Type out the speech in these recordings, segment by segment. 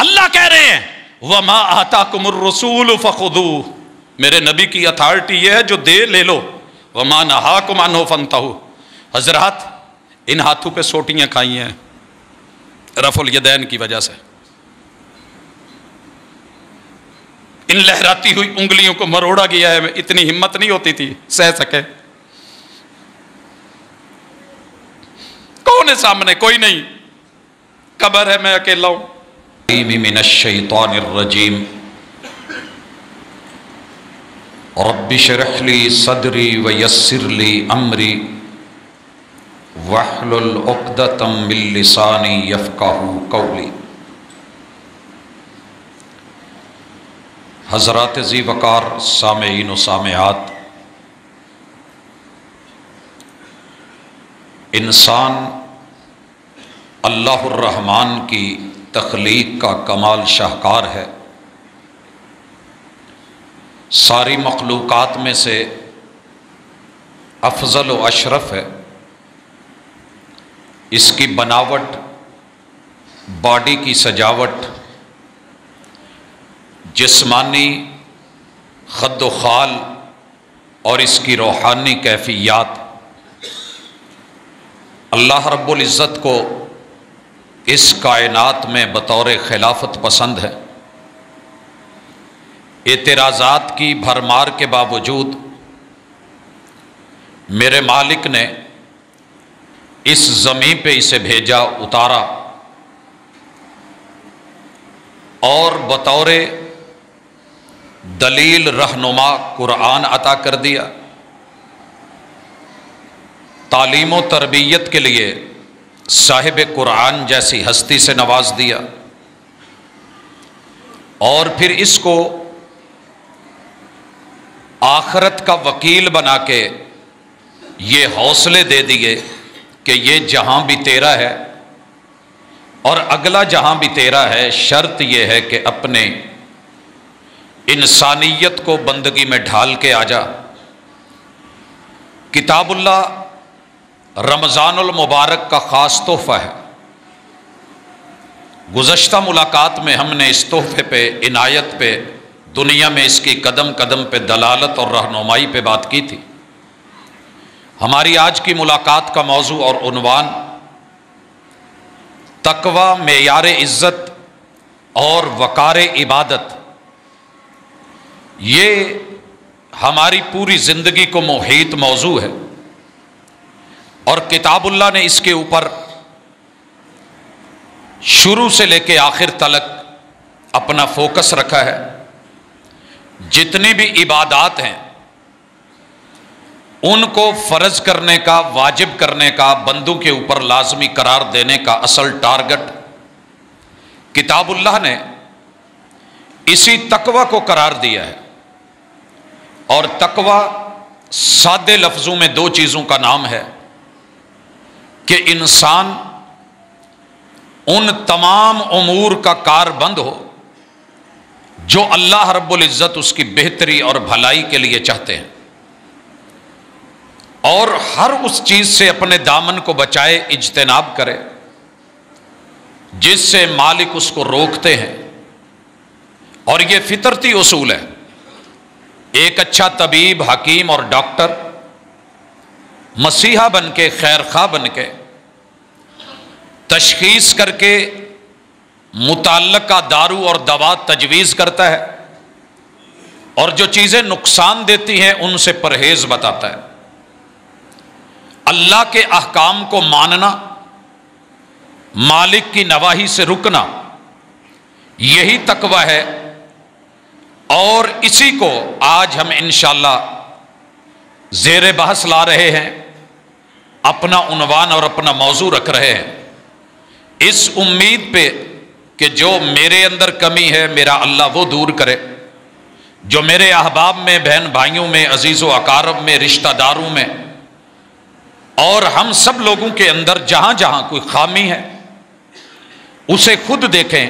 اللہ کہہ رہے ہیں وَمَا آتَاكُمُ الرَّسُولُ فَخُذُوهُ، میرے نبی کی اتھارٹی یہ ہے جو دے لے لو، وَمَا نَهَاكُمْ عَنْهُ فَانْتَهُوا۔ حضرات ان ہاتھوں پہ سوٹیاں کھائی ہیں رفع الیدین کی وجہ سے، ان لہراتی ہوئی انگلیوں کو مروڑا گیا ہے، اتنی ہمت نہیں ہوتی تھی سہ سکے۔ کون ہے سامنے؟ کوئی نہیں، قبر ہے، میں اکیلا ہوں۔ من الشیطان الرجیم رب اشرح لی صدری ویسر لی امری واحلل عقدۃ من لسانی یفقہوا قولی۔ حضرات ذی وقار سامعین و سامعات، انسان اللہ الرحمن کی تخلیق کا کمال شاہکار ہے، ساری مخلوقات میں سے افضل و اشرف ہے۔ اس کی بناوٹ، باڈی کی سجاوٹ، جسمانی خد و خال اور اس کی روحانی کیفیات اللہ رب العزت کو اس کائنات میں بطور خلافت پسند ہے۔ اعتراضات کی بھرمار کے باوجود میرے مالک نے اس زمین پہ اسے بھیجا، اتارا اور بطور دلیل رہنما قرآن عطا کر دیا، تعلیم و تربیت کے لیے صاحب قرآن جیسی ہستی سے نواز دیا، اور پھر اس کو آخرت کا وکیل بنا کے یہ حوصلے دے دیے کہ یہ جہاں بھی تیرا ہے اور اگلا جہاں بھی تیرا ہے، شرط یہ ہے کہ اپنے انسانیت کو بندگی میں ڈھال کے آ جا۔ کتاب اللہ رمضان المبارک کا خاص تحفہ ہے۔ گزشتہ ملاقات میں ہم نے اس تحفے پہ، عنایت پہ، دنیا میں اس کی قدم قدم پہ دلالت اور رہنمائی پہ بات کی تھی۔ ہماری آج کی ملاقات کا موضوع اور عنوان تقوی معیار عزت اور وقار عبادت، یہ ہماری پوری زندگی کو محیط موضوع ہے، اور کتاب اللہ نے اس کے اوپر شروع سے لے کے آخر تلک اپنا فوکس رکھا ہے۔ جتنی بھی عبادات ہیں ان کو فرض کرنے کا، واجب کرنے کا، بندوں کے اوپر لازمی قرار دینے کا اصل ٹارگٹ کتاب اللہ نے اسی تقوی کو قرار دیا ہے۔ اور تقوی سادے لفظوں میں دو چیزوں کا نام ہے کہ انسان ان تمام امور کا کار بند ہو جو اللہ رب العزت اس کی بہتری اور بھلائی کے لیے چاہتے ہیں، اور ہر اس چیز سے اپنے دامن کو بچائے، اجتناب کرے جس سے مالک اس کو روکتے ہیں۔ اور یہ فطرتی اصول ہے۔ ایک اچھا طبیب، حکیم اور ڈاکٹر مسیحا بن کے، خیر خواہ بن کے تشخیص کر کے متعلقہ دارو اور دوا تجویز کرتا ہے، اور جو چیزیں نقصان دیتی ہیں ان سے پرہیز بتاتا ہے۔ اللہ کے احکام کو ماننا، مالک کی نواہی سے رکنا، یہی تقوی ہے۔ اور اسی کو آج ہم انشاءاللہ زیر بحث لا رہے ہیں، اپنا عنوان اور اپنا موضوع رکھ رہے ہیں، اس امید پہ کہ جو میرے اندر کمی ہے میرا اللہ وہ دور کرے، جو میرے احباب میں، بہن بھائیوں میں، عزیز و اقارب میں، رشتہ داروں میں اور ہم سب لوگوں کے اندر جہاں جہاں کوئی خامی ہے اسے خود دیکھیں،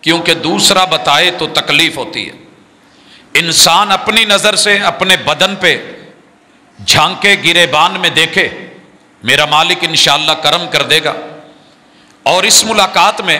کیونکہ دوسرا بتائے تو تکلیف ہوتی ہے۔ انسان اپنی نظر سے اپنے بدن پہ جھانکے، گریبان میں دیکھے، میرا مالک انشاءاللہ کرم کر دے گا۔ اور اس ملاقات میں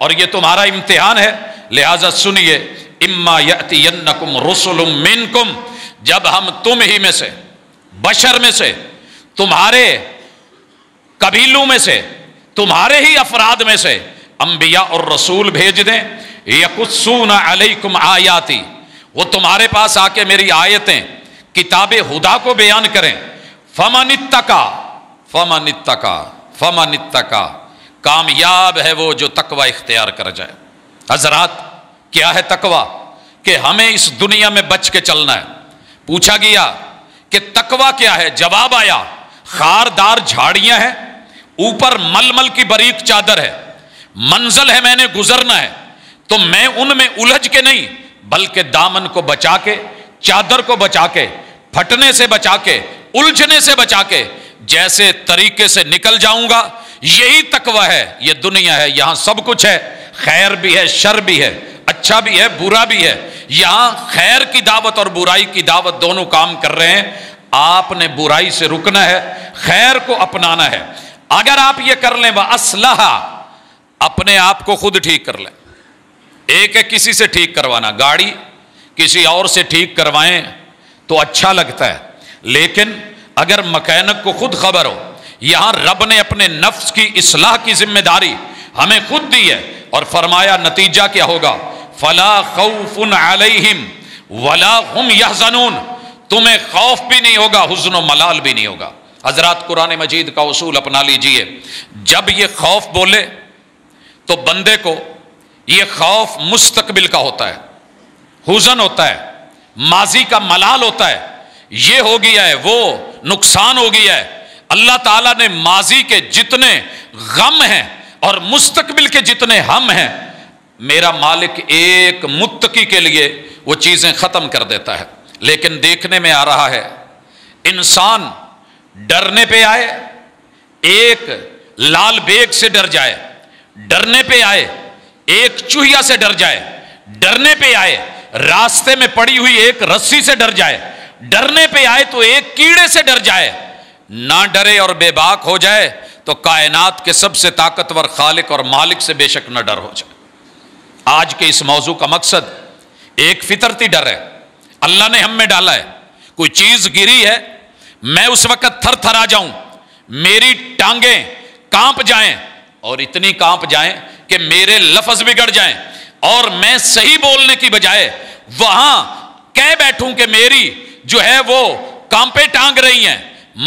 اور یہ تمہارا امتحان ہے، لہذا سنیے، اما یأتینکم رسل منکم، جب ہم تم ہی میں سے، بشر میں سے، تمہارے قبیلوں میں سے، تمہارے ہی افراد میں سے انبیاء اور رسول بھیج دیں، یقصون علیکم آیاتی، وہ تمہارے پاس آ کے میری آیتیں، کتاب ہدا کو بیان کریں، فمن اتقا فمن اتقا فمن اتقا، کامیاب ہے وہ جو تقوی اختیار کر جائے۔ حضرات، کیا ہے تقوی؟ کہ ہمیں اس دنیا میں بچ کے چلنا ہے۔ پوچھا گیا کہ تقوی کیا ہے؟ جواب آیا، خاردار جھاڑیاں ہیں، اوپر ململ کی باریک چادر ہے، منزل ہے، میں نے گزرنا ہے، تو میں ان میں الجھ کے نہیں، بلکہ دامن کو بچا کے، چادر کو بچا کے، پھٹنے سے بچا کے، الجھنے سے بچا کے جیسے طریقے سے نکل جاؤں گا، یہی تقوی ہے۔ یہ دنیا ہے، یہاں سب کچھ ہے، خیر بھی ہے، شر بھی ہے، اچھا بھی ہے، برا بھی ہے۔ یہاں خیر کی دعوت اور برائی کی دعوت دونوں کام کر رہے ہیں۔ آپ نے برائی سے رکنا ہے، خیر کو اپنانا ہے۔ اگر آپ یہ کر لیں وَأَصْلَحَ، اپنے آپ کو خود ٹھیک کر لیں۔ ایک ہے کسی سے ٹھیک کروانا، گاڑی کسی اور سے ٹھیک کروائیں تو اچھا لگتا ہے، لیکن اگر مکینک کو خود خبر ہو، یہاں رب نے اپنے نفس کی اصلاح کی ذمہ داری ہمیں خود دی ہے، اور فرمایا نتیجہ کیا ہوگا؟ فَلَا خَوْفٌ عَلَيْهِمْ وَلَا هُمْ يَحْزَنُونَ، تمہیں خوف بھی نہیں ہوگا، حزن و ملال بھی نہیں ہوگا۔ حضرات، قرآن مجید کا اصول اپنا لیجئے، جب یہ خوف بولے تو بندے کو یہ خوف مستقبل کا ہوتا ہے، حزن ہوتا ہے، ماضی کا ملال ہوتا ہے، یہ ہو گیا ہے، وہ نقصان ہو گیا ہے۔ اللہ تعالیٰ نے ماضی کے جتنے غم ہیں اور مستقبل کے جتنے ہم ہیں، میرا مالک ایک متقی کے لیے وہ چیزیں ختم کر دیتا ہے۔ لیکن دیکھنے میں آ رہا ہے انسان ڈرنے پہ آئے، ایک لال بیگ سے ڈر جائے، ڈرنے پہ آئے ایک چوہیا سے ڈر جائے، ڈرنے پہ آئے راستے میں پڑی ہوئی ایک رسی سے ڈر جائے، ڈرنے پہ آئے تو ایک کیڑے سے ڈر جائے، نہ ڈرے اور بے باک ہو جائے تو کائنات کے سب سے طاقتور خالق اور مالک سے بے شک نہ ڈر ہو جائے۔ آج کے اس موضوع کا مقصد ایک فطرتی ڈر ہے، اللہ نے ہم میں ڈالا ہے۔ کوئی چیز گری ہے، میں اس وقت تھر تھرا جاؤں، میری ٹانگیں کانپ جائیں، اور اتنی کانپ جائیں کہ میرے لفظ بگڑ جائیں، اور میں صحیح بولنے کی بجائے وہاں کہہ بیٹھوں کہ میری جو ہے وہ کانپیں ٹانگ رہی ہیں۔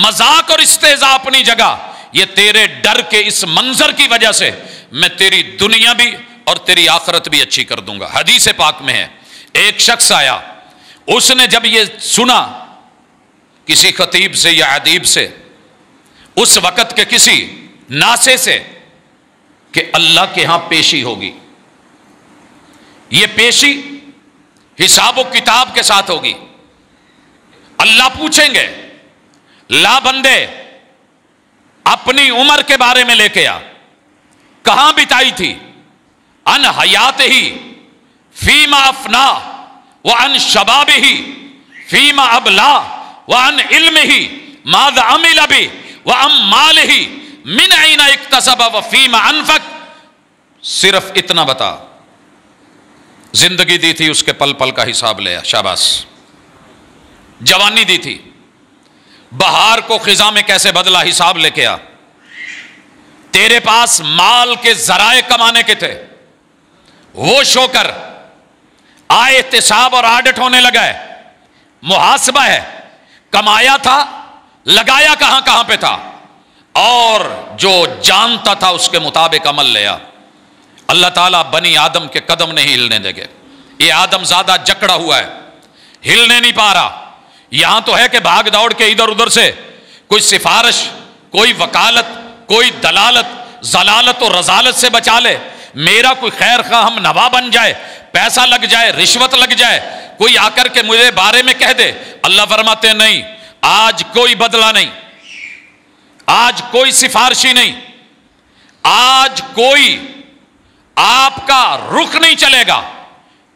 مذاق اور استہزاء اپنی جگہ، یہ تیرے ڈر کے اس منظر کی وجہ سے میں تیری دنیا بھی اور تیری آخرت بھی اچھی کر دوں گا۔ حدیث پاک میں ہے، ایک شخص آیا، اس نے جب یہ سنا کسی خطیب سے یا ادیب سے، اس وقت کے کسی ناسے سے، کہ اللہ کے ہاں پیشی ہوگی، یہ پیشی حساب و کتاب کے ساتھ ہوگی، اللہ پوچھیں گے لا بندے اپنی عمر کے بارے میں لے کے آ، کہاں بتائی تھی؟ ان حیات ہی فیما افنا وان شباب ہی فیما ابلا وان علم ہی ماذا عمل بھی وان مال ہی من عین اکتسب وفیما انفق۔ صرف اتنا بتا، زندگی دی تھی اس کے پل پل کا حساب لیا، شاباش۔ جوانی دی تھی، بہار کو خزاں میں کیسے بدلا، حساب لے کے آ۔ تیرے پاس مال کے ذرائع کمانے کے تھے، وہ شو کر۔ آئے احتساب اور آڈٹ ہونے لگا ہے، محاسبہ ہے، کمایا تھا، لگایا کہاں کہاں پہ تھا، اور جو جانتا تھا اس کے مطابق عمل لیا۔ اللہ تعالیٰ بنی آدم کے قدم نہیں ہلنے دے گے۔ یہ آدم زیادہ جکڑا ہوا ہے، ہلنے نہیں پا رہا۔ یہاں تو ہے کہ بھاگ دوڑ کے ادھر ادھر سے کوئی سفارش، کوئی وکالت، کوئی دلالت، ضلالت اور رذالت سے بچا لے، میرا کوئی خیر خواہ ہم نوا بن جائے، پیسہ لگ جائے، رشوت لگ جائے، کوئی آ کر کے مجھے بارے میں کہہ دے۔ اللہ فرماتے ہیں نہیں، آج کوئی بدلہ نہیں، آج کوئی سفارشی نہیں، آج کوئی آپ کا رخ نہیں چلے گا۔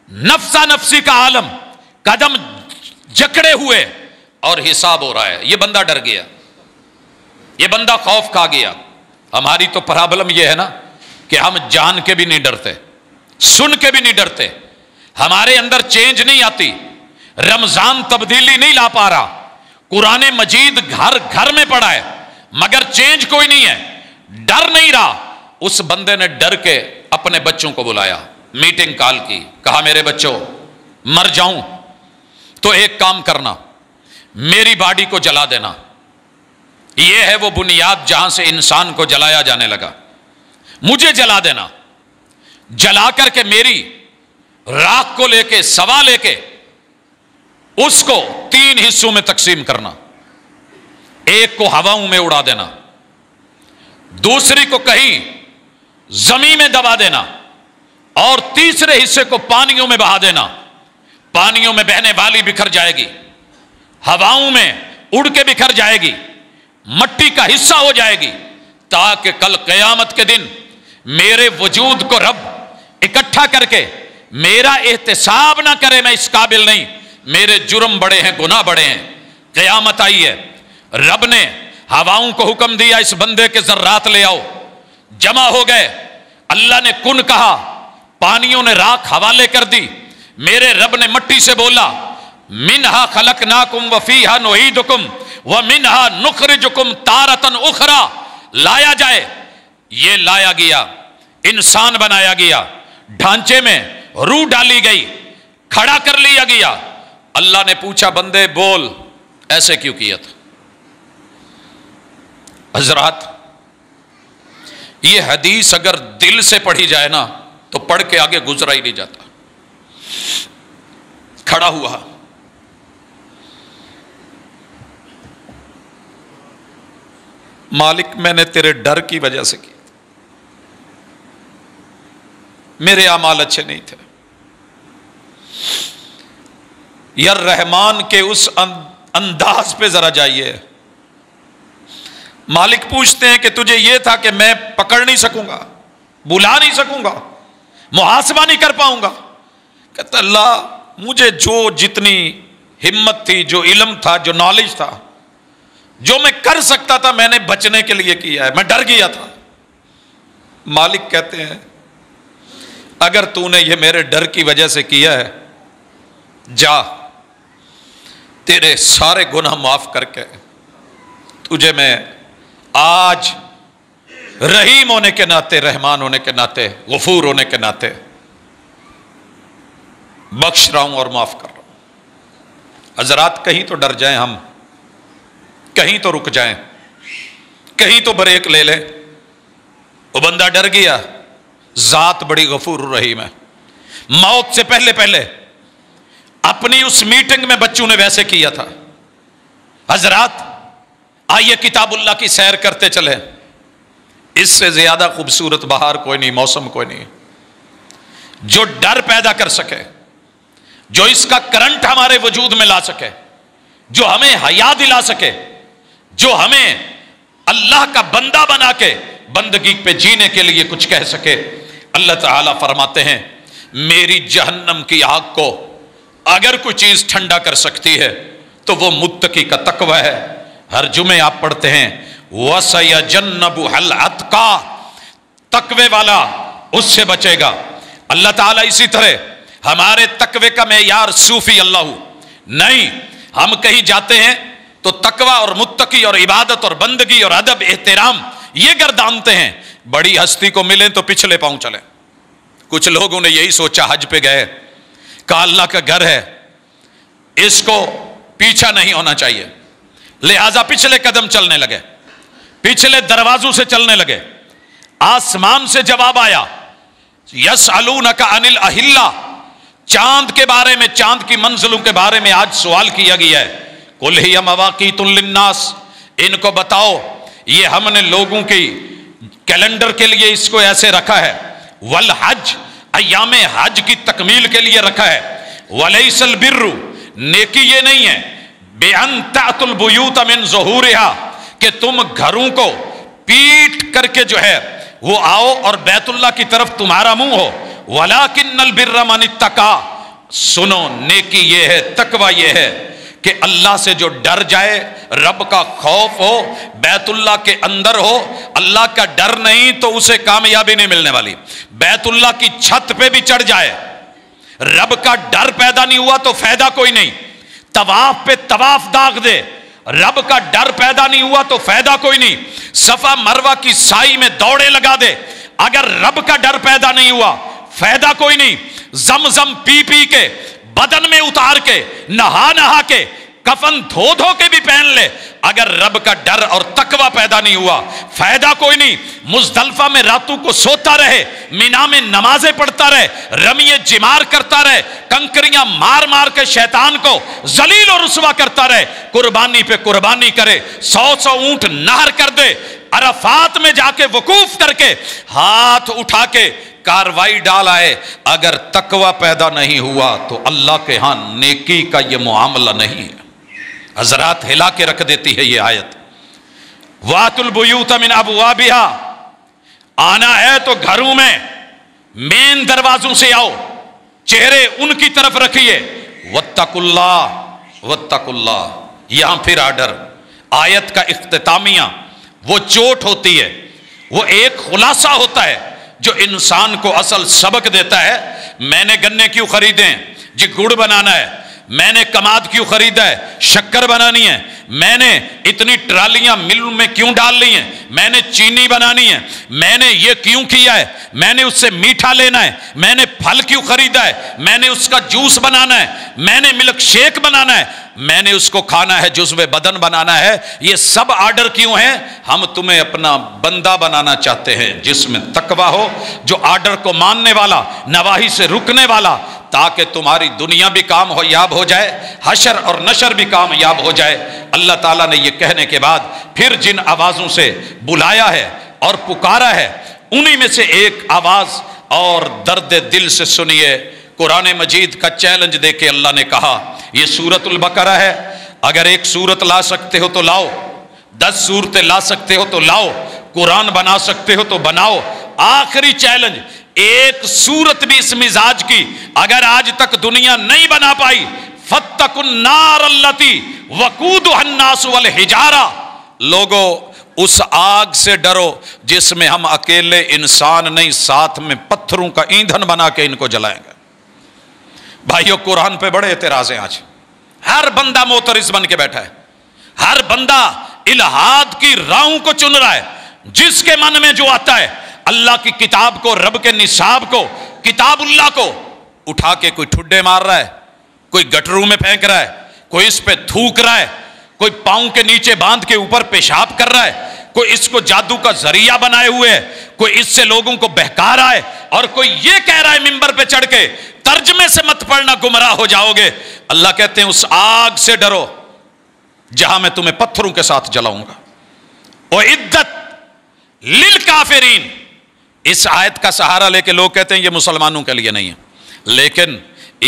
نفسا نفسی کا عالم، قدم جکڑے ہوئے اور حساب ہو رہا ہے۔ یہ بندہ ڈر گیا، یہ بندہ خوف کھا گیا۔ ہماری تو پرابلم یہ ہے نا کہ ہم جان کے بھی نہیں ڈرتے, سن کے بھی نہیں ڈرتے, ہمارے اندر چینج نہیں آتی, رمضان تبدیلی نہیں لا پا رہا, قرآن مجید گھر گھر میں پڑا ہے مگر چینج کوئی نہیں ہے, ڈر نہیں رہا. اس بندے نے ڈر کے اپنے بچوں کو بلایا, میٹنگ کال کی, کہا میرے بچوں مر جاؤں تو ایک کام کرنا, میری باڈی کو جلا دینا. یہ ہے وہ بنیاد جہاں سے انسان کو جلایا جانے لگا. مجھے جلا دینا, جلا کر کے میری راکھ کو لے کے, سوا لے کے اس کو 3 حصوں میں تقسیم کرنا. ایک کو ہواؤں میں اڑا دینا, دوسری کو کہیں زمین میں دبا دینا, اور تیسرے حصے کو پانیوں میں بہا دینا. پانیوں میں بہنے والی بکھر جائے گی, ہواؤں میں اڑ کے بکھر جائے گی, مٹی کا حصہ ہو جائے گی, تاکہ کل قیامت کے دن میرے وجود کو رب اکٹھا کر کے میرا احتساب نہ کرے, میں اس قابل نہیں, میرے جرم بڑے ہیں, گناہ بڑے ہیں. قیامت آئی ہے, رب نے ہواؤں کو حکم دیا اس بندے کے ذرات لے آؤ, جمع ہو گئے. اللہ نے کن کہا, پانیوں نے راکھ حوالے کر دی. میرے رب نے مٹی سے بولا, منہا خلقناکم وفیہا نعیدکم ومنہا نخرجکم تارۃ اخری, لایا جائے. یہ لایا گیا, انسان بنایا گیا, ڈھانچے میں روح ڈالی گئی, کھڑا کر لیا گیا. اللہ نے پوچھا بندے بول ایسے کیوں کیا تھا؟ حضرات یہ حدیث اگر دل سے پڑھی جائے نا تو پڑھ کے آگے گزرا ہی نہیں جاتا. کھڑا ہوا, مالک میں نے تیرے ڈر کی وجہ سے کی, میرے اعمال اچھے نہیں تھے. یا رحمان کے اس انداز پہ ذرا جائیے. مالک پوچھتے ہیں کہ تجھے یہ تھا کہ میں پکڑ نہیں سکوں گا, بلا نہیں سکوں گا, محاسبہ نہیں کر پاؤں گا. کہتا اللہ مجھے جو جتنی ہمت تھی, جو علم تھا, جو نالج تھا, جو میں کر سکتا تھا میں نے بچنے کے لیے کیا ہے, میں ڈر گیا تھا. مالک کہتے ہیں اگر تو نے یہ میرے ڈر کی وجہ سے کیا ہے, جا تیرے سارے گناہ معاف کر کے تجھے میں آج رحیم ہونے کے ناطے, رحمان ہونے کے ناطے, غفور ہونے کے ناطے بخش رہا ہوں اور معاف کر رہا ہوں. حضرات کہیں تو ڈر جائیں ہم, کہیں تو رک جائیں, کہیں تو بریک لے لیں. وہ بندہ ڈر گیا, ذات بڑی غفور رحیم ہے. موت سے پہلے پہلے اپنی اس میٹنگ میں بچوں نے ویسے کیا تھا. حضرات آئیے کتاب اللہ کی سیر کرتے چلے, اس سے زیادہ خوبصورت بہار کوئی نہیں, موسم کوئی نہیں جو ڈر پیدا کر سکے, جو اس کا کرنٹ ہمارے وجود میں لا سکے, جو ہمیں حیا دلا سکے, جو ہمیں اللہ کا بندہ بنا کے بندگی پہ جینے کے لیے کچھ کہہ سکے. اللہ تعالیٰ فرماتے ہیں میری جہنم کی آگ کو اگر کوئی چیز ٹھنڈا کر سکتی ہے تو وہ متقی کا تقوی ہے. ہر جمعے آپ پڑھتے ہیں وَسَيَجَنَّبُهَا الْأَتْقَى, تقوی والا اس سے بچے گا. اللہ تعالیٰ اسی طرح ہمارے تقوی کا معیار صوفی اللہ نہیں. ہم کہیں جاتے ہیں تو تقوی اور متقی اور عبادت اور بندگی اور ادب احترام یہ گردانتے ہیں. بڑی ہستی کو ملیں تو پچھلے پاؤں چلیں. کچھ لوگوں نے یہی سوچا, حج پہ گئے, کہا اللہ کا گھر ہے, اس کو پیچھا نہیں ہونا چاہیے, لہذا پچھلے قدم چلنے لگے, پچھلے دروازوں سے چلنے لگے. آسمان سے جواب آیا یسألونک عن الأہلہ, چاند کے بارے میں, چاند کی منزلوں کے بارے میں آج سوال کیا گیا ہے. قل ہی مواقیت للناس, ان کو بتاؤ یہ ہم نے لوگوں کی کیلنڈر کے لیے اس کو ایسے رکھا ہے, والحج ایام حج کی تکمیل کے لیے رکھا ہے. ولیس البر, نیکی یہ نہیں ہے, بأن تأتوا البیوت من ظہورها, کہ تم گھروں کو پیٹ کر کے جو ہے وہ آؤ اور بیت اللہ کی طرف تمہارا منہ ہو. ولکن البر من اتقى, سنو نیکی یہ ہے, تقوی یہ ہے کہ اللہ سے جو ڈر جائے، رب کا خوف ہو، بیت اللہ کے اندر ہو، اللہ کا ڈر نہیں تو اسے کامیابی نہیں ملنے والی۔ بیت اللہ کی چھت پہ بھی چڑھ جائے، رب کا ڈر پیدا نہیں ہوا تو فائدہ کوئی نہیں۔ طواف پہ طواف داغ دے، رب کا ڈر پیدا نہیں ہوا تو فائدہ کوئی نہیں۔ صفا مروہ کی سائی میں دوڑے لگا دے، اگر رب کا ڈر پیدا نہیں ہوا فائدہ کوئی نہیں۔ زمزم پی پی کے، بدن میں اتار کے، نہا نہا کے، کفن دھو دھو کے بھی پہن لے، اگر رب کا ڈر اور تقوی پیدا نہیں ہوا فائدہ کوئی نہیں۔ مزدلفہ میں راتوں کو سوتا رہے، مینا میں نمازیں پڑھتا رہے، رمی جمار کرتا رہے، کنکریاں مار مار کے شیطان کو ذلیل و رسوا کرتا رہے، قربانی پہ قربانی کرے، 100 اونٹ نہر کر دے، عرفات میں جا کے وقوف کر کے ہاتھ اٹھا کے کاروائی ڈال آئے، اگر تقوی پیدا نہیں ہوا تو اللہ کے ہاں نیکی کا یہ معاملہ نہیں ہے۔ حضرات ہلا کے رکھ دیتی ہے یہ آیت۔ وَاتُوا الْبُيُوتَ مِنْ أَبْوَابِهَا، آنا ہے تو گھروں میں مین دروازوں سے آؤ، چہرے ان کی طرف رکھیے۔ وَاتَّقُوا اللَّهَ وَاتَّقُوا اللَّهَ، یہاں پھر آرڈر، آیت کا اختتامیہ وہ چوٹ ہوتی ہے، وہ ایک خلاصہ ہوتا ہے جو انسان کو اصل سبق دیتا ہے۔ میں نے گنے کیوں خریدے؟ جی گڑ بنانا ہے۔ میں نے کماد کیوں خریدا ہے؟ شکر بنانی ہے۔ میں نے اتنی ٹرالیاں مل میں کیوں ڈال لی ہیں؟ میں نے چینی بنانی ہے۔ میں نے یہ کیوں کیا ہے؟ میں نے اس سے میٹھا لینا ہے۔ میں نے پھل کیوں خریدا ہے؟ میں نے اس کا جوس بنانا ہے۔ میں نے ملک شیک بنانا ہے۔ میں نے اس کو کھانا ہے، جزو بدن بنانا ہے۔ یہ سب آرڈر کیوں ہیں؟ ہم تمہیں اپنا بندہ بنانا چاہتے ہیں جس میں تقوی ہو، جو آرڈر کو ماننے والا، نواہی سے رکنے والا، تاکہ تمہاری دنیا بھی کامیاب ہو جائے، حشر اور نشر بھی کامیاب ہو جائے۔ اللہ تعالیٰ نے یہ کہنے کے بعد پھر جن آوازوں سے بلایا ہے اور پکارا ہے، انہی میں سے ایک آواز اور درد دل سے سنیے۔ قرآن مجید کا چیلنج دے کے اللہ نے کہا، یہ سورۃ البقرہ ہے، اگر ایک سورت لا سکتے ہو تو لاؤ، 10 سورتیں لا سکتے ہو تو لاؤ، قرآن بنا سکتے ہو تو بناؤ۔ آخری چیلنج، ایک سورت بھی اس مزاج کی اگر آج تک دنیا نہیں بنا پائی، فَاتَّقُوا النَّارَ الَّتِي وَقُودُهَا النَّاسُ وَالْحِجَارَةُ، لوگو اس آگ سے ڈرو جس میں ہم اکیلے انسان نہیں، ساتھ میں پتھروں کا ایندھن بنا کے ان کو جلائیں گے۔ بھائیو قرآن پہ بڑے اعتراض ہیں آج، ہر بندہ معترض بن کے بیٹھا ہے، ہر بندہ الہاد کی راہوں کو چن رہا ہے، جس کے من میں جو آتا ہے۔ اللہ کی کتاب کو، رب کے نصاب کو، کتاب اللہ کو اٹھا کے کوئی ٹھڈے مار رہا ہے، کوئی گٹروں میں پھینک رہا ہے، کوئی اس پہ تھوک رہا ہے، کوئی پاؤں کے نیچے باندھ کے اوپر پیشاب کر رہا ہے، کوئی اس کو جادو کا ذریعہ بنائے ہوئے ہے، کوئی اس سے لوگوں کو بہکا رہا ہے، اور کوئی یہ کہہ رہا ہے ممبر پہ چڑھ کے ترجمے سے مت پڑھنا گمراہ ہو جاؤ گے۔ اللہ کہتے ہیں اس آگ سے ڈرو جہاں میں تمہیں پتھروں کے ساتھ جلاؤں گا۔ وَعِدَّتْ لِلْكَافِرِينَ، اس آیت کا سہارا لے کے لوگ کہتے ہیں یہ مسلمانوں کے لیے نہیں ہے، لیکن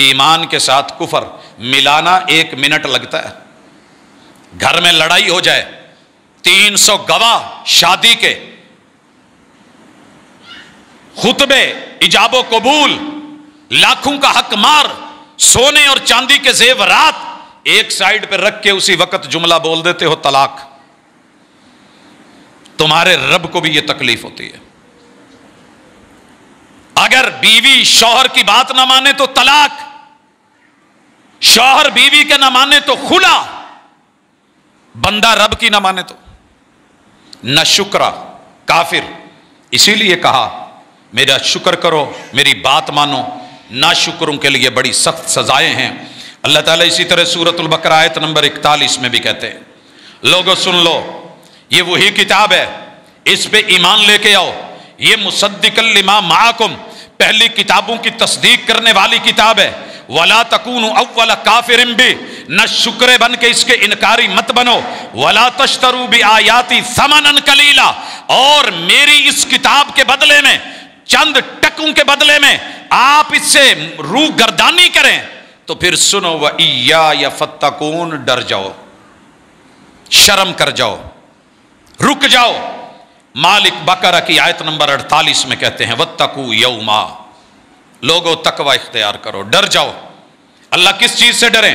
ایمان کے ساتھ کفر ملانا 1 منٹ لگتا ہے۔ گھر میں لڑائی ہو جائے، 300 گواہ شادی کے، خطبے، ایجاب و قبول، لاکھوں کا حق مار، سونے اور چاندی کے زیورات ایک سائیڈ پہ رکھ کے اسی وقت جملہ بول دیتے ہو طلاق۔ تمہارے رب کو بھی یہ تکلیف ہوتی ہے۔ اگر بیوی شوہر کی بات نہ مانے تو طلاق، شوہر بیوی کے نہ مانے تو خلا، بندہ رب کی نہ مانے تو نہ شکرہ، کافر۔ اسی لیے کہا میرا شکر کرو، میری بات مانو، نہ شکروں کے لیے بڑی سخت سزائیں ہیں۔ اللہ تعالیٰ اسی طرح سورۃ البقرہ آیت نمبر 41 میں بھی کہتے ہیں، لوگوں سن لو، یہ وہی کتاب ہے، اس پہ ایمان لے کے آؤ، یہ مصدقا لما معکم، پہلی کتابوں کی تصدیق کرنے والی کتاب ہے۔ وَلَا تَكُونُوا أَوَّلَ كَافِرٍ بِهِ، نہ شکر بن کے اس کے انکاری مت بنو۔ وَلَا تَشْتَرُوا بِآيَاتِي ثَمَنًا قَلِيلًا، اور میری اس کتاب کے بدلے میں، چند ٹکوں کے بدلے میں آپ اس سے روح گردانی کریں تو پھر سنو، وَإِيَّايَ فَاتَّقُونَ، ڈر جاؤ، شرم کر جاؤ، رک جاؤ۔ مالک بقرہ کی آیت نمبر 48 میں کہتے ہیں وَاتَّقُوا يَوْمًا، لوگوں تقوی اختیار کرو، ڈر جاؤ۔ اللہ کس چیز سے ڈریں؟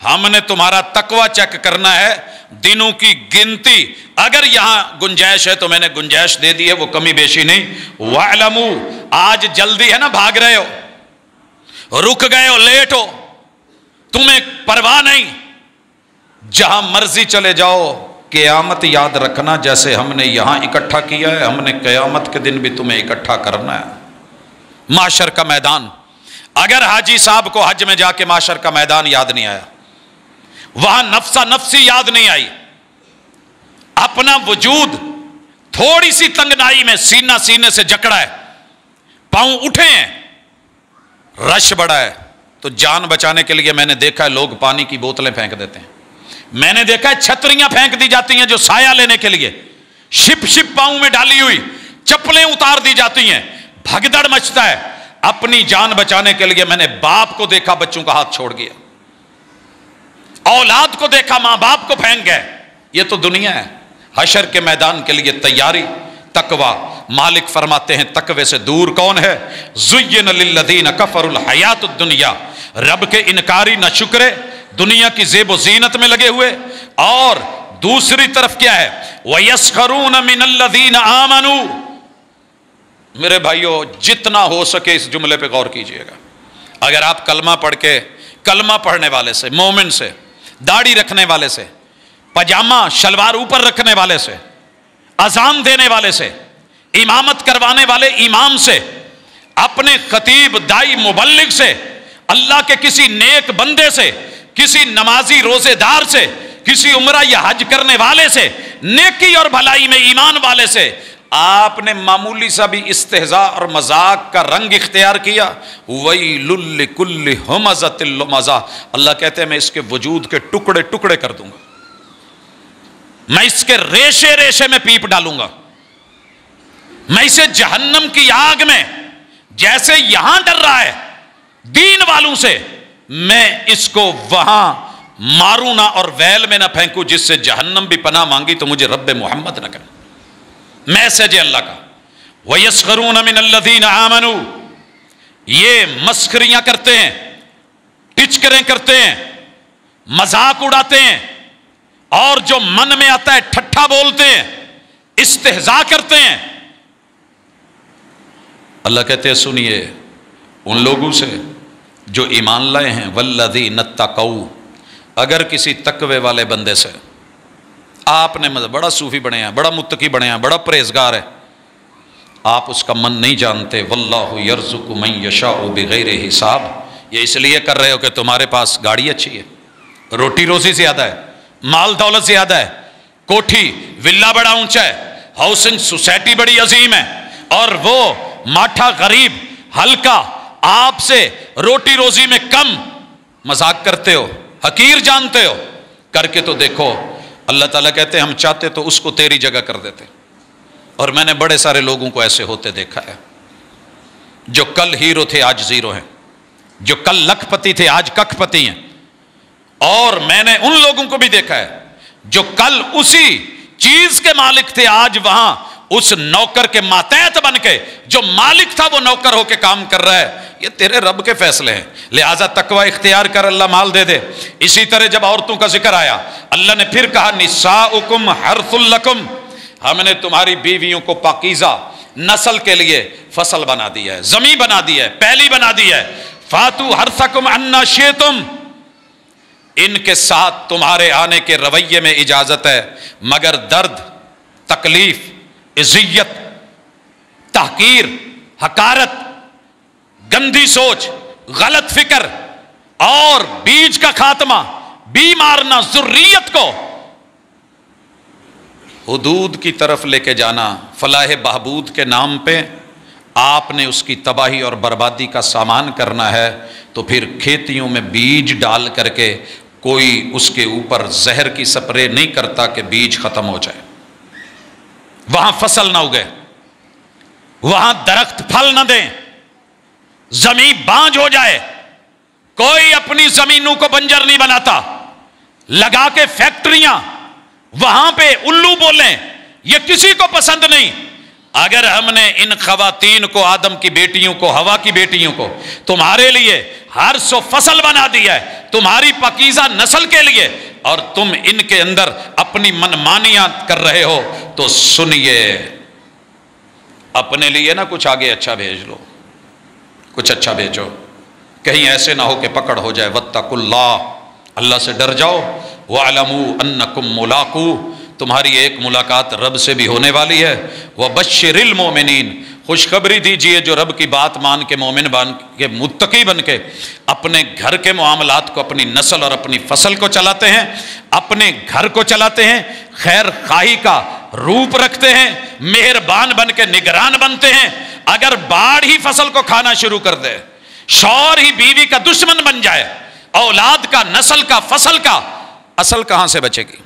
ہم نے تمہارا تقوی چیک کرنا ہے، دنوں کی گنتی، اگر یہاں گنجائش ہے تو میں نے گنجائش دے دی ہے، وہ کمی بیشی نہیں۔ وَاعْلَمُوا، آج جلدی ہے نا، بھاگ رہے ہو، رک گئے ہو، لیٹ ہو، تمہیں پرواہ نہیں، جہاں مرضی چلے جاؤ، قیامت یاد رکھنا جیسے ہم نے یہاں اکٹھا کیا ہے، ہم نے قیامت کے دن بھی تمہیں اکٹھا کرنا ہے۔ معاشر کا میدان، اگر حاجی صاحب کو حج میں جا کے معاشر کا میدان یاد نہیں آیا، وہاں نفسا نفسی یاد نہیں آئی، اپنا وجود تھوڑی سی تنگنائی میں سینہ سینے سے جکڑا ہے، پاؤں اٹھے ہیں، رش بڑا ہے، تو جان بچانے کے لیے میں نے دیکھا ہے لوگ پانی کی بوتلیں پھینک دیتے ہیں، میں نے دیکھا ہے چھتریاں پھینک دی جاتی ہیں جو سایہ لینے کے لیے، شپ شپ پاؤں میں ڈالی ہوئی چپلیں اتار دی جاتی ہیں، بھگدڑ مچتا ہے۔ اپنی جان بچانے کے لیے میں نے باپ کو دیکھا بچوں کا ہاتھ چھوڑ گیا، اولاد کو دیکھا ماں باپ کو پھینک گئے۔ یہ تو دنیا ہے، حشر کے میدان کے لیے تیاری، تقوی۔ مالک فرماتے ہیں تقوی سے دور کون ہے؟ زین للذین کفروا الحیات الدنیا، رب کے انکاری نہ شکرے، دنیا کی زیب و زینت میں لگے ہوئے، اور دوسری طرف کیا ہے؟ وَيَسْخَرُونَ مِنَ الَّذِينَ آمَنُوا۔ میرے بھائیو، جتنا ہو سکے اس جملے پہ غور کیجئے گا۔ اگر آپ کلمہ پڑھ کے، کلمہ پڑھنے والے سے، مومن سے، داڑھی رکھنے والے سے، پاجامہ شلوار اوپر رکھنے والے سے، اذان دینے والے سے، امامت کروانے والے امام سے، اپنے خطیب دائی مبلغ سے، اللہ کے کسی نیک بندے سے، کسی نمازی روزے دار سے، کسی عمرہ یا حج کرنے والے سے، نیکی اور بھلائی میں ایمان والے سے آپ نے معمولی سا بھی استہزاء اور مذاق کا رنگ اختیار کیا، وَيْلٌ لِكُلِّ ہُمَزَةٍ لُمَزَةٍ، اللہ کہتے ہیں میں اس کے وجود کے ٹکڑے ٹکڑے کر دوں گا، میں اس کے ریشے ریشے میں پیپ ڈالوں گا، میں اسے جہنم کی آگ میں جیسے یہاں ڈر رہا ہے دین والوں سے، میں اس کو وہاں ماروں نہ اور ویل میں نہ پھینکوں جس سے جہنم بھی پناہ مانگی تو مجھے رب محمد نہ کرے۔ میسج ہے اللہ کا، وَيَسْخَرُونَ مِنَ الَّذِينَ آمَنُوا، یہ مسخریاں کرتے ہیں، ٹچکریں کرتے ہیں، مذاق اڑاتے ہیں، اور جو من میں آتا ہے ٹھٹھا بولتے ہیں، استہزاء کرتے ہیں۔ اللہ کہتے ہیں سنیے ان لوگوں سے جو ایمان لائے ہیں، وَالَّذِينَ اتَّقَوْا، اگر کسی تقوی والے بندے سے آپ نے بڑا صوفی بنے ہیں، بڑا متقی بنے ہیں، بڑا پرہیزگار ہے، آپ اس کا من نہیں جانتے، وَاللَّهُ يَرْزُقُ مَن يَشَاءُ بِغَيْرِ حساب، یہ اس لیے کر رہے ہو کہ تمہارے پاس گاڑی اچھی ہے، روٹی روزی زیادہ ہے، مال دولت زیادہ ہے، کوٹھی ولا بڑا اونچا ہے، ہاؤسنگ سوسائٹی بڑی عظیم ہے، اور وہ ماٹھا غریب ہلکا آپ سے روٹی روزی میں کم، مذاق کرتے ہو، حقیر جانتے ہو، کر کے تو دیکھو۔ اللہ تعالیٰ کہتے ہیں ہم چاہتے تو اس کو تیری جگہ کر دیتے، اور میں نے بڑے سارے لوگوں کو ایسے ہوتے دیکھا ہے، جو کل ہیرو تھے آج زیرو ہیں، جو کل لکھ پتی تھے آج ککھ پتی ہیں، اور میں نے ان لوگوں کو بھی دیکھا ہے جو کل اسی چیز کے مالک تھے آج وہاں اس نوکر کے ماتحت بن کے، جو مالک تھا وہ نوکر ہو کے کام کر رہا ہے۔ یہ تیرے رب کے فیصلے ہیں، لہٰذا تقوی اختیار کر، اللہ مال دے دے۔ اسی طرح جب عورتوں کا ذکر آیا، اللہ نے پھر کہا نساؤکم حرث لکم، ہم نے تمہاری بیویوں کو پاکیزہ نسل کے لیے فصل بنا دی ہے، زمین بنا دی ہے، پیلی بنا دی ہے، فاتو حرثکم انا شئتم، ان کے ساتھ تمہارے آنے کے رویے میں اجازت ہے، مگر درد، تکلیف، اذیت، تحقیر، حقارت، گندی سوچ، غلط فکر اور بیج کا خاتمہ، بی مارنا، ذریت کو حدود کی طرف لے کے جانا، فلاح بہبود کے نام پہ آپ نے اس کی تباہی اور بربادی کا سامان کرنا ہے، تو پھر کھیتیوں میں بیج ڈال کر کے کوئی اس کے اوپر زہر کی سپرے نہیں کرتا کہ بیج ختم ہو جائے، وہاں فصل نہ اگے، وہاں درخت پھل نہ دیں، زمین بانجھ ہو جائے۔ کوئی اپنی زمینوں کو بنجر نہیں بناتا، لگا کے فیکٹریاں وہاں پہ الو بولیں، یہ کسی کو پسند نہیں۔ اگر ہم نے ان خواتین کو، آدم کی بیٹیوں کو، ہوا کی بیٹیوں کو تمہارے لیے ہر سو فصل بنا دیا ہے تمہاری پاکیزہ نسل کے لیے، اور تم ان کے اندر اپنی منمانیاں کر رہے ہو، تو سنیے اپنے لیے نہ کچھ آگے اچھا بھیج لو، کچھ اچھا بھیجو، کہیں ایسے نہ ہو کہ پکڑ ہو جائے۔ واتقوا اللہ، اللہ سے ڈر جاؤ۔ وَاعْلَمُوا أَنَّكُمْ مُلَاقُوهُ، تمہاری ایک ملاقات رب سے بھی ہونے والی ہے۔ وَبَشِّرِ الْمُؤْمِنِينَ، خوشخبری دیجئے جو رب کی بات مان کے مومن بن کے متقی بن کے اپنے گھر کے معاملات کو، اپنی نسل اور اپنی فصل کو چلاتے ہیں، اپنے گھر کو چلاتے ہیں، خیر خواہی کا روپ رکھتے ہیں، مہربان بن کے نگران بنتے ہیں۔ اگر باڑ ہی فصل کو کھانا شروع کر دے، شوہر ہی بیوی کا دشمن بن جائے، اولاد کا، نسل کا، فصل کا، اصل کہاں سے بچے گی؟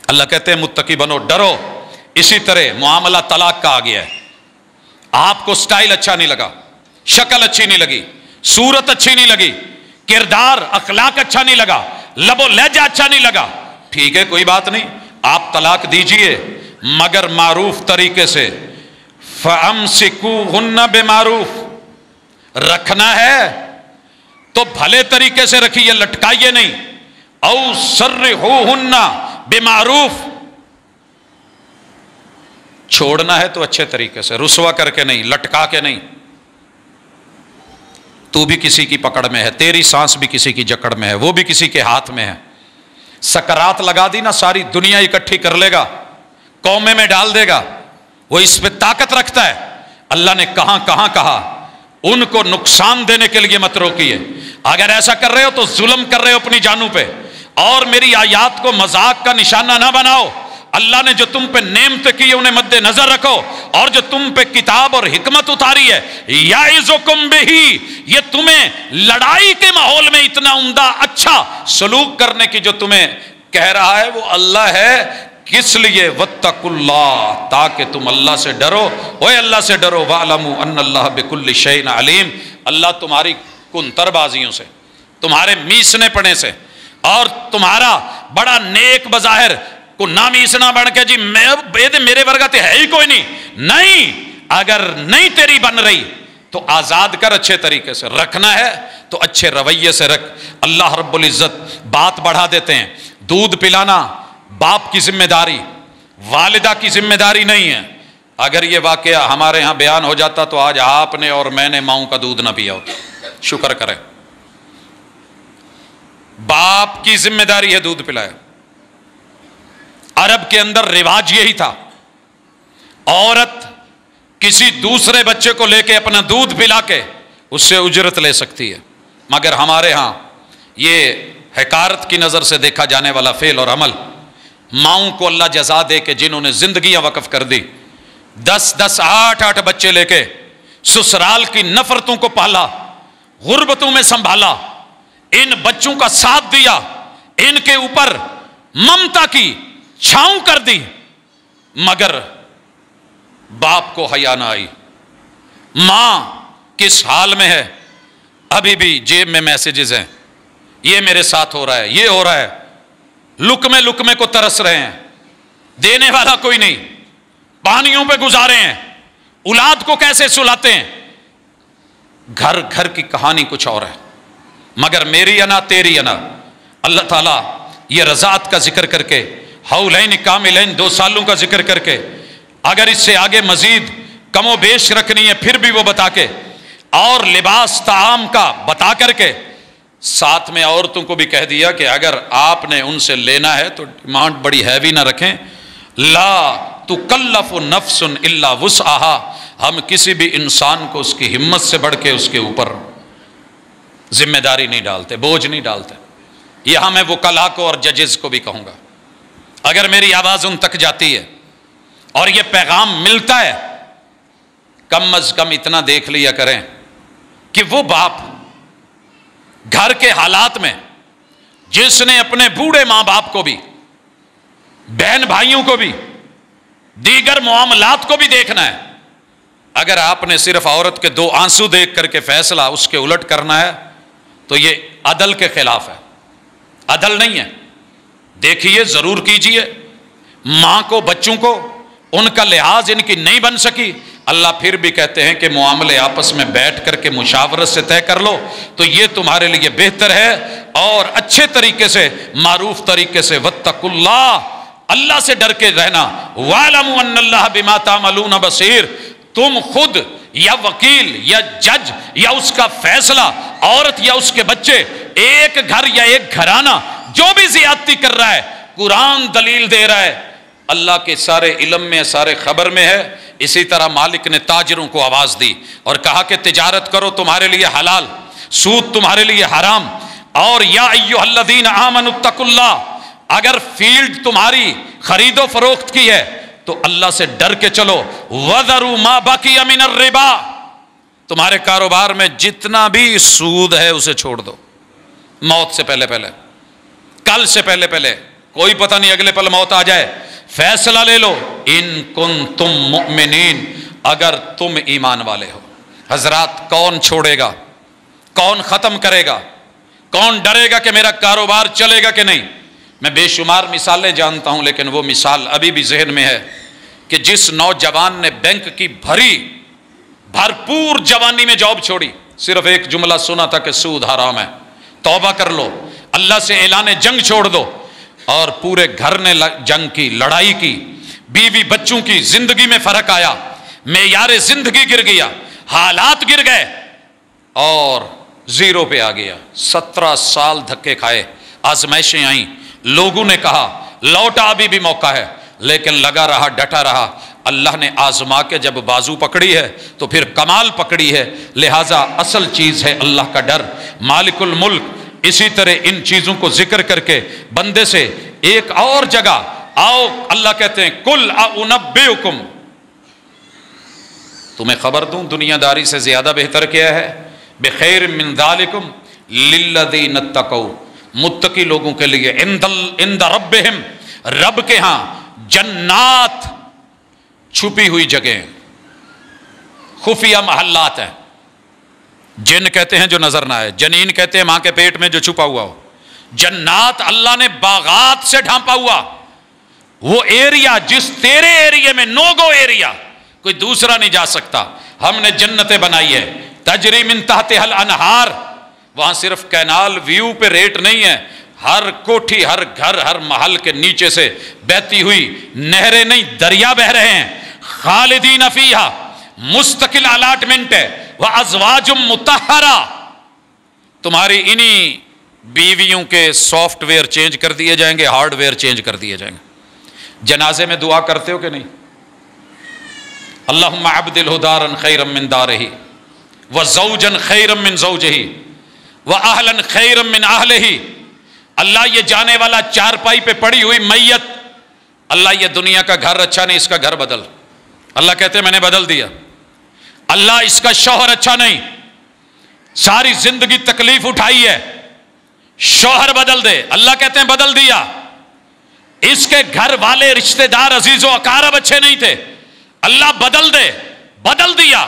اللہ کہتے ہیں متقی بنو، ڈرو۔ اسی طرح معاملہ طلاق کا آ گیا ہے، آپ کو سٹائل اچھا نہیں لگا، شکل اچھی نہیں لگی، صورت اچھی نہیں لگی، کردار اخلاق اچھا نہیں لگا، لب و لہجہ اچھا نہیں لگا، ٹھیک ہے کوئی بات نہیں، آپ طلاق دیجئے، مگر معروف طریقے سے۔ فَأَمْسِكُوهُنَّ بِمَعْرُوفٍ، رکھنا ہے تو بھلے طریقے سے رکھیے، لٹکائیے نہیں۔ او سرحوہن بمعروف، چھوڑنا ہے تو اچھے طریقے سے، رسوا کر کے نہیں، لٹکا کے نہیں۔ تو بھی کسی کی پکڑ میں ہے، تیری سانس بھی کسی کی جکڑ میں ہے، وہ بھی کسی کے ہاتھ میں ہے۔ سکرات لگا دی نا، ساری دنیا اکٹھی کر لے گا، قومے میں ڈال دے گا، وہ اس پہ طاقت رکھتا ہے۔ اللہ نے کہاں کہاں کہا ان کو نقصان دینے کے لیے مت روکیے۔ اگر ایسا کر رہے ہو تو ظلم کر رہے ہو اپنی جانوں پہ، اور میری آیات کو مذاق کا نشانہ نہ بناؤ۔ اللہ نے جو تم پہ نعمت کی ہے انہیں مد نظر رکھو، اور جو تم پہ کتاب اور حکمت اتاری ہے، یعظکم بہی، یہ تمہیں لڑائی کے ماحول میں اتنا عمدہ اچھا سلوک کرنے کی جو تمہیں کہہ رہا ہے وہ اللہ ہے۔ کس لیے؟ واتقوا اللہ، تاکہ تم اللہ سے ڈرو۔ اوے اللہ سے ڈرو۔ وَاعْلَمُوا أَنَّ اللَّهَ بِكُلِّ شَيْءٍ عَلِيمٌ، اللہ تمہاری کنتر بازیوں سے، تمہارے میسنے پڑے سے، اور تمہارا بڑا نیک بظاہر کو نہ میسنا بن کے جی میرے ورگا تو ہے ہی کوئی نہیں، اگر نہیں تیری بن رہی تو آزاد کر، اچھے طریقے سے رکھنا ہے تو اچھے رویے سے رکھ۔ اللہ رب العزت بات بڑھا دیتے ہیں، دودھ پلانا باپ کی ذمہ داری، والدہ کی ذمہ داری نہیں ہے۔ اگر یہ واقعہ ہمارے ہاں بیان ہو جاتا تو آج آپ نے اور میں نے ماؤں کا دودھ نہ پیا ہوتا۔ شکر کریں، باپ کی ذمہ داری ہے دودھ پلائے۔ عرب کے اندر رواج یہی تھا، عورت کسی دوسرے بچے کو لے کے اپنا دودھ پلا کے اس سے اجرت لے سکتی ہے، مگر ہمارے ہاں یہ حقارت کی نظر سے دیکھا جانے والا فعل اور عمل۔ ماؤں کو اللہ جزا دے کہ جنہوں نے زندگیاں وقف کر دی، 10 8 بچے لے کے سسرال کی نفرتوں کو پالا، غربتوں میں سنبھالا، ان بچوں کا ساتھ دیا، ان کے اوپر ممتا کی چھاؤں کر دی، مگر باپ کو حیا نہ آئی۔ ماں کس حال میں ہے؟ ابھی بھی جیب میں میسیجز ہیں، یہ میرے ساتھ ہو رہا ہے، یہ ہو رہا ہے، لقمے لقمے کو ترس رہے ہیں، دینے والا کوئی نہیں، پانیوں پہ گزارے ہیں، اولاد کو کیسے سلاتے ہیں۔ گھر گھر کی کہانی کچھ اور ہے، مگر میری انا تیری انا، اللہ تعالیٰ یہ رضاعت کا ذکر کر کے، حولین کاملین 2 سالوں کا ذکر کر کے، اگر اس سے آگے مزید کم و بیش رکھنی ہے پھر بھی وہ بتا کے، اور لباس طعام کا بتا کر کے، ساتھ میں عورتوں کو بھی کہہ دیا کہ اگر آپ نے ان سے لینا ہے تو ڈیمانڈ بڑی ہیوی نہ رکھیں۔ لا تکلف نفس الا وسعها، ہم کسی بھی انسان کو اس کی ہمت سے بڑھ کے اس کے اوپر ذمہ داری نہیں ڈالتے، بوجھ نہیں ڈالتے۔ یہاں میں وکلاء کو اور ججز کو بھی کہوں گا، اگر میری آواز ان تک جاتی ہے اور یہ پیغام ملتا ہے، کم از کم اتنا دیکھ لیا کریں کہ وہ باپ گھر کے حالات میں جس نے اپنے بوڑھے ماں باپ کو بھی، بہن بھائیوں کو بھی، دیگر معاملات کو بھی دیکھنا ہے، اگر آپ نے صرف عورت کے 2 آنسو دیکھ کر کے فیصلہ اس کے الٹ کرنا ہے تو یہ عدل کے خلاف ہے، عدل نہیں ہے۔ دیکھیے، ضرور کیجئے، ماں کو، بچوں کو ان کا لحاظ ان کی نہیں بن سکی، اللہ پھر بھی کہتے ہیں کہ معاملے آپس میں بیٹھ کر کے مشاورت سے طے کر لو تو یہ تمہارے لیے بہتر ہے، اور اچھے طریقے سے، معروف طریقے سے، واتقوا اللہ، اللہ سے ڈر کے رہنا، وَاعْلَمُوا أَنَّ اللَّهَ بِمَا تَعْمَلُونَ بَصِيرٌ۔ تم خود یا وکیل یا جج یا اس کا فیصلہ، عورت یا اس کے بچے، ایک گھر یا ایک گھرانہ جو بھی زیادتی کر رہا ہے، قرآن دلیل دے رہا ہے، اللہ کے سارے علم میں، سارے خبر میں ہے۔ اسی طرح مالک نے تاجروں کو آواز دی اور کہا کہ تجارت کرو، تمہارے لیے حلال، سود تمہارے لیے حرام، اور یا ایھا الذین آمنوا اتقوا اللہ، اگر فیلڈ تمہاری خرید و فروخت کی ہے تو اللہ سے ڈر کے چلو، وَذَرُوا مَا بَقِیَ مِنَ الرِّبَا، تمہارے کاروبار میں جتنا بھی سود ہے اسے چھوڑ دو، موت سے پہلے پہلے، کل سے پہلے پہلے، کوئی پتہ نہیں اگلے پل موت آ جائے، فیصلہ لے لو، ان کنتم مؤمنین، اگر تم ایمان والے ہو۔ حضرات، کون چھوڑے گا؟ کون ختم کرے گا؟ کون ڈرے گا کہ میرا کاروبار چلے گا کہ نہیں؟ میں بے شمار مثالیں جانتا ہوں، لیکن وہ مثال ابھی بھی ذہن میں ہے کہ جس نوجوان نے بینک کی بھرپور جوانی میں جاب چھوڑی، صرف ایک جملہ سنا تھا کہ سود حرام ہے، توبہ کر لو، اللہ سے اعلان جنگ چھوڑ دو، اور پورے گھر نے جنگ کی، لڑائی کی، بیوی بچوں کی زندگی میں فرق آیا، معیار زندگی گر گیا، حالات گر گئے اور زیرو پہ آ گیا۔ 17 سال دھکے کھائے، آزمائشیں آئیں، لوگوں نے کہا لوٹا، ابھی بھی موقع ہے، لیکن لگا رہا، ڈٹا رہا۔ اللہ نے آزما کے جب بازو پکڑی ہے تو پھر کمال پکڑی ہے۔ لہٰذا اصل چیز ہے اللہ کا ڈر، مالک الملک۔ اسی طرح ان چیزوں کو ذکر کر کے بندے سے ایک اور جگہ آؤ، اللہ کہتے ہیں کل اُنَبِّئُکُم، تمہیں خبر دوں دنیا داری سے زیادہ بہتر کیا ہے، بخیر من ذالکم للذین اتقوا، متقی لوگوں کے لیے، عند ربہم، رب کے ہاں جنات، چھپی ہوئی جگہیں، خفیہ محلات ہیں۔ جن کہتے ہیں جو نظر نہ آئے، جنین کہتے ہیں ماں کے پیٹ میں جو چھپا ہوا ہو، جنات اللہ نے باغات سے ڈھانپا ہوا، وہ ایریا جس تیرے ایریا میں نو گو ایریا، کوئی دوسرا نہیں جا سکتا۔ ہم نے جنتیں بنائی ہے، تجری من تحتہا الانہار، وہاں صرف کینال ویو پہ ریٹ نہیں ہے، ہر کوٹھی، ہر گھر، ہر محل کے نیچے سے بہتی ہوئی نہریں نہیں، دریا بہ رہے ہیں، خالدین فیہا، مستقل الاٹمنٹ ہے، وَأَزْوَاجٌ مُطَہَّرَةٌ، تمہاری انہی بیویوں کے سافٹ ویئر چینج کر دیے جائیں گے، ہارڈ ویئر چینج کر دیے جائیں گے۔ جنازے میں دعا کرتے ہو کہ نہیں؟ اللہم ابدلہ دارا خیرا من دارہ، وزوجا خیرا من زوجہ، واہلا خیرا من اہلہ، اللہ یہ جانے والا چارپائی پہ پڑی ہوئی میت، اللہ یہ دنیا کا گھر اچھا نہیں، اس کا گھر بدل۔ اللہ کہتے ہیں میں نے بدل دیا۔ اللہ اس کا شوہر اچھا نہیں، ساری زندگی تکلیف اٹھائی ہے، شوہر بدل دے۔ اللہ کہتے ہیں بدل دیا۔ اس کے گھر والے رشتہ دار عزیز و اقارب اچھے نہیں تھے، اللہ بدل دے، بدل دیا۔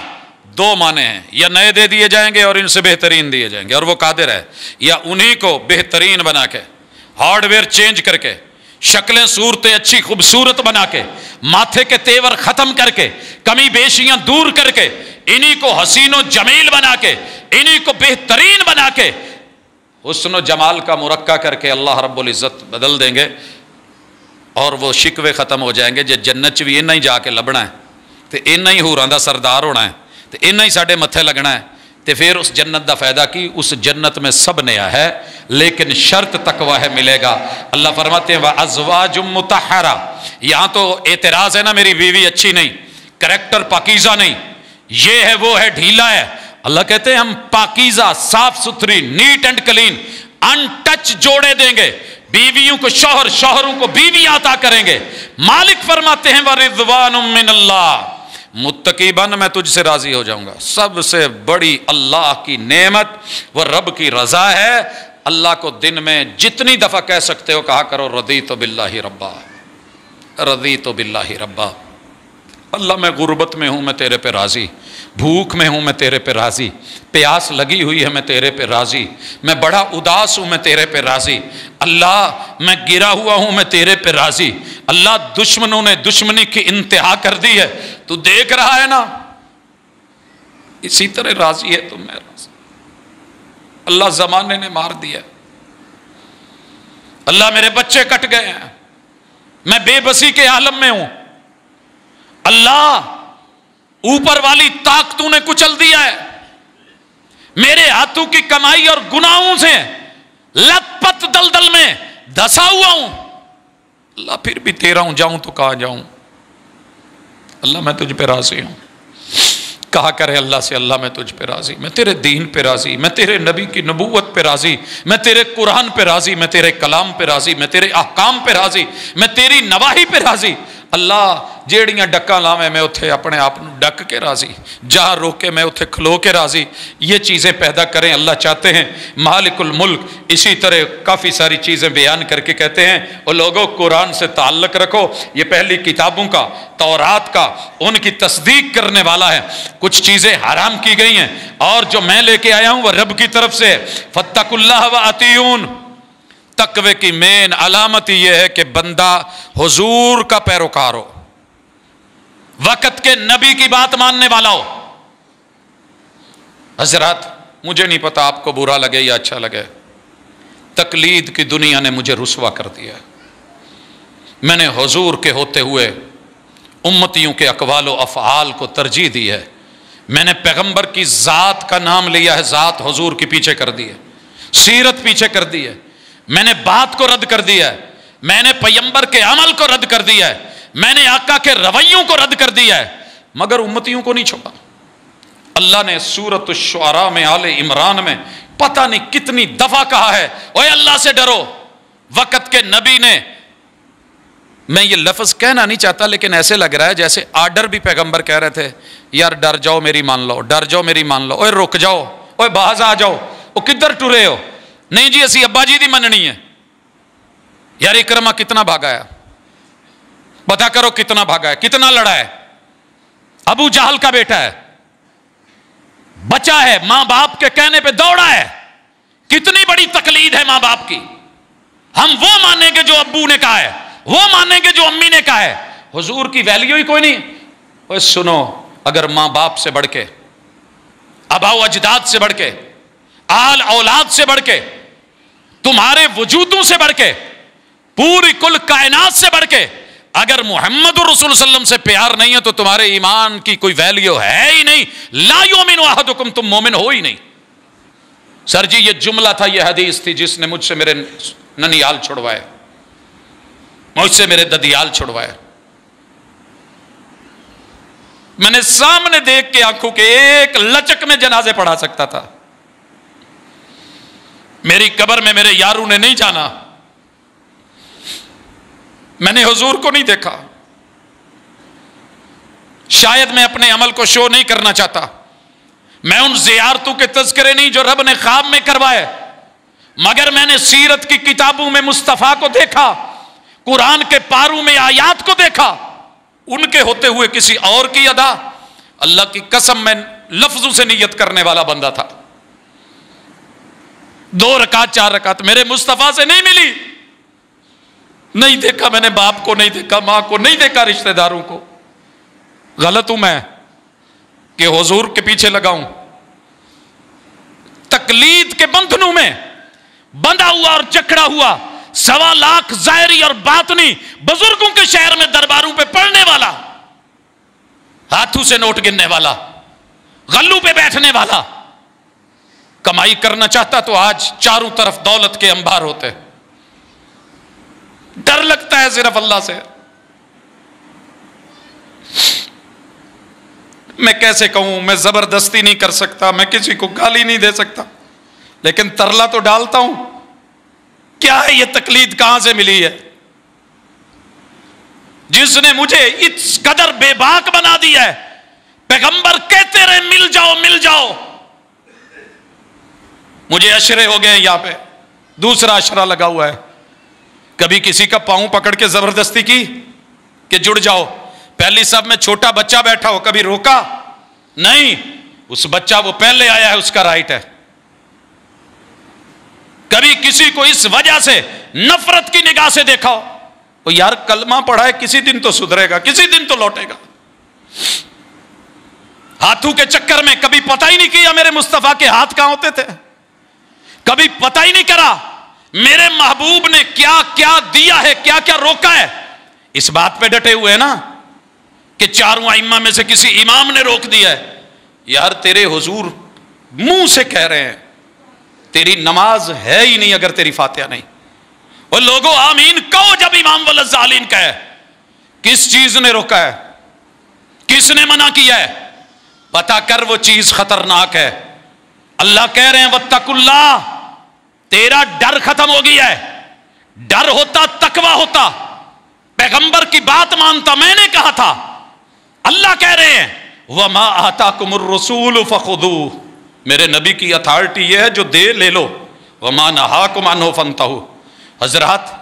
دو معنی ہیں، یا نئے دے دیے جائیں گے اور ان سے بہترین دیے جائیں گے، اور وہ قادر ہے، یا انہی کو بہترین بنا کے، ہارڈ ویئر چینج کر کے، شکلیں صورتیں اچھی خوبصورت بنا کے، ماتھے کے تیور ختم کر کے، کمی بیشیاں دور کر کے، انہی کو حسین و جمیل بنا کے، انہی کو بہترین بنا کے، حسن و جمال کا مرقع کر کے اللہ رب العزت بدل دیں گے، اور وہ شکوے ختم ہو جائیں گے۔ جے جنت چ بھی انہاں ہی جا کے لبنا ہے تے انہاں ہی حوراں دا سردار ہونا ہے تے انہاں ہی ساڈے متھے لگنا ہے، تے پھر اس جنت دا فائدہ کی؟ اس جنت میں سب نیا ہے، لیکن شرط تقوی ہے، ملے گا۔ اللہ فرماتے ہیں وَأَزْوَاجٌ مُطَہَّرَةٌ، یہاں تو اعتراض ہے نا، میری بیوی اچھی نہیں، کریکٹر پاکیزہ نہیں، یہ ہے وہ ہے، ڈھیلا ہے۔ اللہ کہتے ہیں ہم پاکیزہ، صاف ستھری، neat and clean, untouched جوڑے دیں گے، بیویوں کو شوہر، شوہروں کو بیوی عطا کریں گے۔ مالک فرماتے ہیں وَرِضْوَانٌ مِّنَ اللَّهِ، متقی بن میں تجھ سے راضی ہو جاؤں گا۔ سب سے بڑی اللہ کی نعمت وہ رب کی رضا ہے۔ اللہ کو دن میں جتنی دفعہ کہہ سکتے ہو کہا کرو رضیت باللہ ربا، رضیت باللہ ربا۔ اللہ میں غربت میں ہوں، میں تیرے پہ راضی، بھوک میں ہوں، میں تیرے پہ راضی، پیاس لگی ہوئی ہے، میں تیرے پہ راضی، میں بڑا اداس ہوں، میں تیرے پہ راضی، اللہ میں گرا ہوا ہوں، میں تیرے پہ راضی۔ اللہ دشمنوں نے دشمنی کی انتہا کر دی ہے، تو دیکھ رہا ہے نا، اسی طرح راضی ہے تو میں راضی. اللہ زمانے نے مار دیا, اللہ میرے بچے کٹ گئے ہیں, میں بے بسی کے عالم میں ہوں, اللہ اوپر والی طاقتوں نے کچل دیا ہے, میرے ہاتھوں کی کمائی اور گناہوں سے لت پت دلدل میں دھسا ہوا ہوں. اللہ پھر بھی تیرا ہوں, جاؤں تو کہاں جاؤں. اللہ میں تجھ پہ راضی ہوں. کہا کرے اللہ سے, اللہ میں تجھ پہ راضی, میں تیرے دین پہ راضی, میں تیرے نبی کی نبوت پہ راضی, میں تیرے قرآن پہ راضی, میں تیرے کلام پہ راضی, میں تیرے احکام پہ راضی, میں تیری نواہی پہ راضی. اللہ جیڑیاں ڈکاں لاویں میں اتھے اپنے آپ ڈک کے راضی, جہاں روکے میں اتھے کھلو کے راضی. یہ چیزیں پیدا کریں اللہ چاہتے ہیں. مالک الملک اسی طرح کافی ساری چیزیں بیان کر کے کہتے ہیں اور لوگوں قرآن سے تعلق رکھو, یہ پہلی کتابوں کا, تورات کا, ان کی تصدیق کرنے والا ہے. کچھ چیزیں حرام کی گئی ہیں اور جو میں لے کے آیا ہوں وہ رب کی طرف سے. فاتقوا اللہ وأطیعون. تقوی کی مین علامت یہ ہے کہ بندہ حضور کا پیروکار ہو, وقت کے نبی کی بات ماننے والا ہو. حضرات مجھے نہیں پتا آپ کو برا لگے یا اچھا لگے, تقلید کی دنیا نے مجھے رسوا کر دیا. میں نے حضور کے ہوتے ہوئے امتیوں کے اقوال و افعال کو ترجیح دی ہے. میں نے پیغمبر کی ذات کا نام لیا ہے, ذات حضور کی پیچھے کر دی ہے, سیرت پیچھے کر دی ہے, میں نے بات کو رد کر دیا ہے, میں نے پیغمبر کے عمل کو رد کر دیا ہے, میں نے آقا کے رویوں کو رد کر دیا ہے, مگر امتیوں کو نہیں چھوڑا. اللہ نے سورۃ الشعراء میں, آل عمران میں پتہ نہیں کتنی دفعہ کہا ہے اوے اللہ سے ڈرو. وقت کے نبی نے, میں یہ لفظ کہنا نہیں چاہتا لیکن ایسے لگ رہا ہے جیسے آرڈر بھی پیغمبر کہہ رہے تھے, یار ڈر جاؤ میری مان لو, ڈر جاؤ میری مان لو, اوے رک جاؤ, اوے باز آ جاؤ, او کدھر ٹرے ہو, نہیں جی اسی ابا جی دی مننی ہے. یار اکرمہ کتنا بھاگا ہے, پتا کرو کتنا بھاگا ہے, کتنا لڑا ہے. ابو جہل کا بیٹا ہے, بچا ہے, ماں باپ کے کہنے پہ دوڑا ہے. کتنی بڑی تقلید ہے ماں باپ کی. ہم وہ مانیں گے جو ابو نے کہا ہے, وہ مانیں گے جو امی نے کہا ہے. حضور کی ویلیو ہی کوئی نہیں. اوے سنو, اگر ماں باپ سے بڑھ کے, آبا و اجداد سے بڑھ کے, آل اولاد سے بڑھ کے, تمہارے وجودوں سے بڑھ کے, پوری کل کائنات سے بڑھ کے اگر محمد رسول صلی اللہ علیہ وسلم سے پیار نہیں ہے تو تمہارے ایمان کی کوئی ویلیو ہے ہی نہیں. لا یؤمن احدکم, تم مومن ہو ہی نہیں. سر جی یہ جملہ تھا, یہ حدیث تھی جس نے مجھ سے میرے ننیال چھڑوائے, مجھ سے میرے ددیال چھڑوائے. میں نے سامنے دیکھ کے آنکھوں کے ایک لچک میں جنازے پڑھا سکتا تھا. میری قبر میں میرے یاروں نے نہیں جانا, میں نے حضور کو نہیں دیکھا. شاید میں اپنے عمل کو شو نہیں کرنا چاہتا, میں ان زیارتوں کے تذکرے نہیں جو رب نے خواب میں کروائے, مگر میں نے سیرت کی کتابوں میں مصطفیٰ کو دیکھا, قرآن کے پاروں میں آیات کو دیکھا, ان کے ہوتے ہوئے کسی اور کی ادا. اللہ کی قسم میں لفظوں سے نیت کرنے والا بندہ تھا. 2 رکعت 4 رکعت میرے مصطفیٰ سے نہیں ملی. نہیں دیکھا میں نے باپ کو, نہیں دیکھا ماں کو, نہیں دیکھا رشتہ داروں کو. غلط ہوں میں کہ حضور کے پیچھے لگاؤں. تقلید کے بندھنوں میں بندھا ہوا اور جکڑا ہوا 1.25 لاکھ ظاہری اور باطنی بزرگوں کے شہر میں درباروں پہ پڑھنے والا, ہاتھوں سے نوٹ گننے والا, غلوں پہ بیٹھنے والا, کمائی کرنا چاہتا تو آج چاروں طرف دولت کے انبار ہوتے. ڈر لگتا ہے صرف اللہ سے. میں کیسے کہوں, میں زبردستی نہیں کر سکتا, میں کسی کو گالی نہیں دے سکتا, لیکن ترلا تو ڈالتا ہوں. کیا ہے یہ تقلید, کہاں سے ملی ہے, جس نے مجھے اس قدر بے باک بنا دیا ہے. پیغمبر کہتے رہے مل جاؤ مل جاؤ, مجھے اشرے ہو گئے, یہاں پہ دوسرا اشرا لگا ہوا ہے. کبھی کسی کا پاؤں پکڑ کے زبردستی کی کہ جڑ جاؤ, پہلی صف میں چھوٹا بچہ بیٹھا ہو, کبھی روکا نہیں. اس بچہ وہ پہلے آیا ہے, اس کا رائٹ ہے. کبھی کسی کو اس وجہ سے نفرت کی نگاہ سے دیکھا ہو, وہ یار کلمہ پڑھا ہے, کسی دن تو سدھرے گا, کسی دن تو لوٹے گا. ہاتھوں کے چکر میں کبھی پتہ ہی نہیں کیا میرے مصطفیٰ کے ہاتھ کہاں ہوتے تھے، کبھی پتہ ہی نہیں کرا میرے محبوب نے کیا کیا دیا ہے، کیا کیا روکا ہے۔ اس بات پہ ڈٹے ہوئے ہیں نا کہ چاروں ائمہ میں سے کسی امام نے روک دیا ہے، یار تیرے حضور منہ سے کہہ رہے ہیں تیری نماز ہے ہی نہیں اگر تیری فاتحہ نہیں۔ اور لوگوں آمین کہو جب امام والظالین کہے۔ کس چیز نے روکا ہے، کس نے منع کیا ہے؟ پتہ کر وہ چیز خطرناک ہے۔ اللہ کہہ رہے ہیں واتقوا اللہ، تیرا ڈر ختم ہو گیا ہے۔ ڈر ہوتا تقویٰ ہوتا، پیغمبر کی بات مانتا، میں نے کہا تھا۔ اللہ کہہ رہے ہیں وما آتاکم الرسول فخذوہ، میرے نبی کی اتھارٹی یہ ہے جو دے لے لو، وما نہاکم عنہ فانتہوا۔ حضرات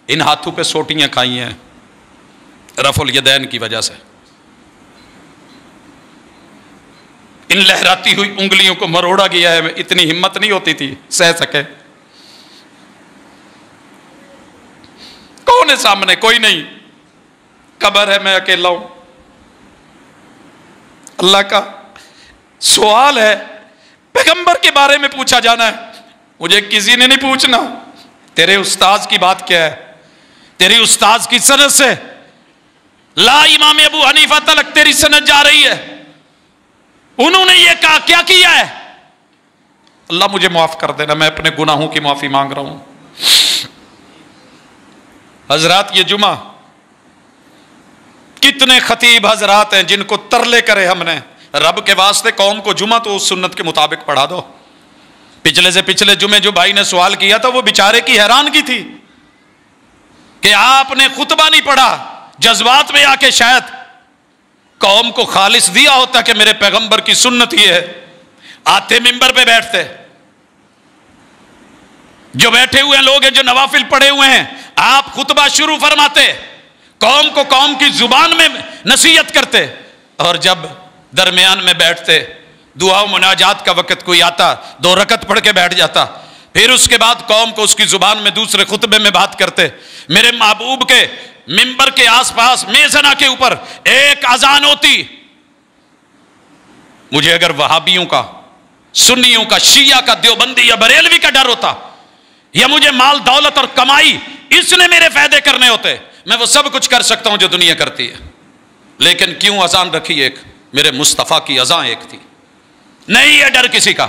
ان ہاتھوں پہ سوٹیاں کھائی ہیں رفع الیدین کی وجہ سے، ان لہراتی ہوئی انگلیوں کو مروڑا گیا ہے، اتنی ہمت نہیں ہوتی تھی سہ سکے۔ کون ہے سامنے؟ کوئی نہیں، قبر ہے، میں اکیلا ہوں۔ اللہ کا سوال ہے، پیغمبر کے بارے میں پوچھا جانا ہے، مجھے کسی نے نہیں پوچھنا تیرے استاذ کی بات کیا ہے، تیری استاذ کی سند سے لا امام ابو حنیفہ تلک تیری سند جا رہی ہے، انہوں نے یہ کہا، کیا کیا ہے؟ اللہ مجھے معاف کر دینا، میں اپنے گناہوں کی معافی مانگ رہا ہوں۔ حضرات یہ جمعہ کتنے خطیب حضرات ہیں جن کو ترلے کرے ہم نے، رب کے واسطے قوم کو جمعہ تو اس سنت کے مطابق پڑھا دو۔ پچھلے سے پچھلے جمعے جو بھائی نے سوال کیا تھا وہ بیچارے کی حیرانگی تھی کہ آپ نے خطبہ نہیں پڑھا، جذبات میں آ کے شاید قوم کو خالص دیا ہوتا کہ میرے پیغمبر کی سنت یہ ہے، آتے منبر پہ بیٹھتے۔ جو بیٹھے ہوئے لوگ ہیں جو نوافل پڑھے ہوئے ہیں، آپ خطبہ شروع فرماتے، قوم کو قوم کی زبان میں نصیحت کرتے، اور جب درمیان میں بیٹھتے دعا و مناجات کا وقت کوئی آتا 2 رکعت پڑھ کے بیٹھ جاتا، پھر اس کے بعد قوم کو اس کی زبان میں دوسرے خطبے میں بات کرتے۔ میرے محبوب کے منبر کے آس پاس میزنا کے اوپر ایک اذان ہوتی، مجھے اگر وہابیوں کا، سنیوں کا، شیعہ کا، دیوبندی یا بریلوی کا ڈر ہوتا، یا مجھے مال دولت اور کمائی اس نے میرے فائدے کرنے ہوتے، میں وہ سب کچھ کر سکتا ہوں جو دنیا کرتی ہے، لیکن کیوں اذان رکھی ایک؟ میرے مصطفیٰ کی اذان ایک تھی۔ نہیں ہے ڈر کسی کا،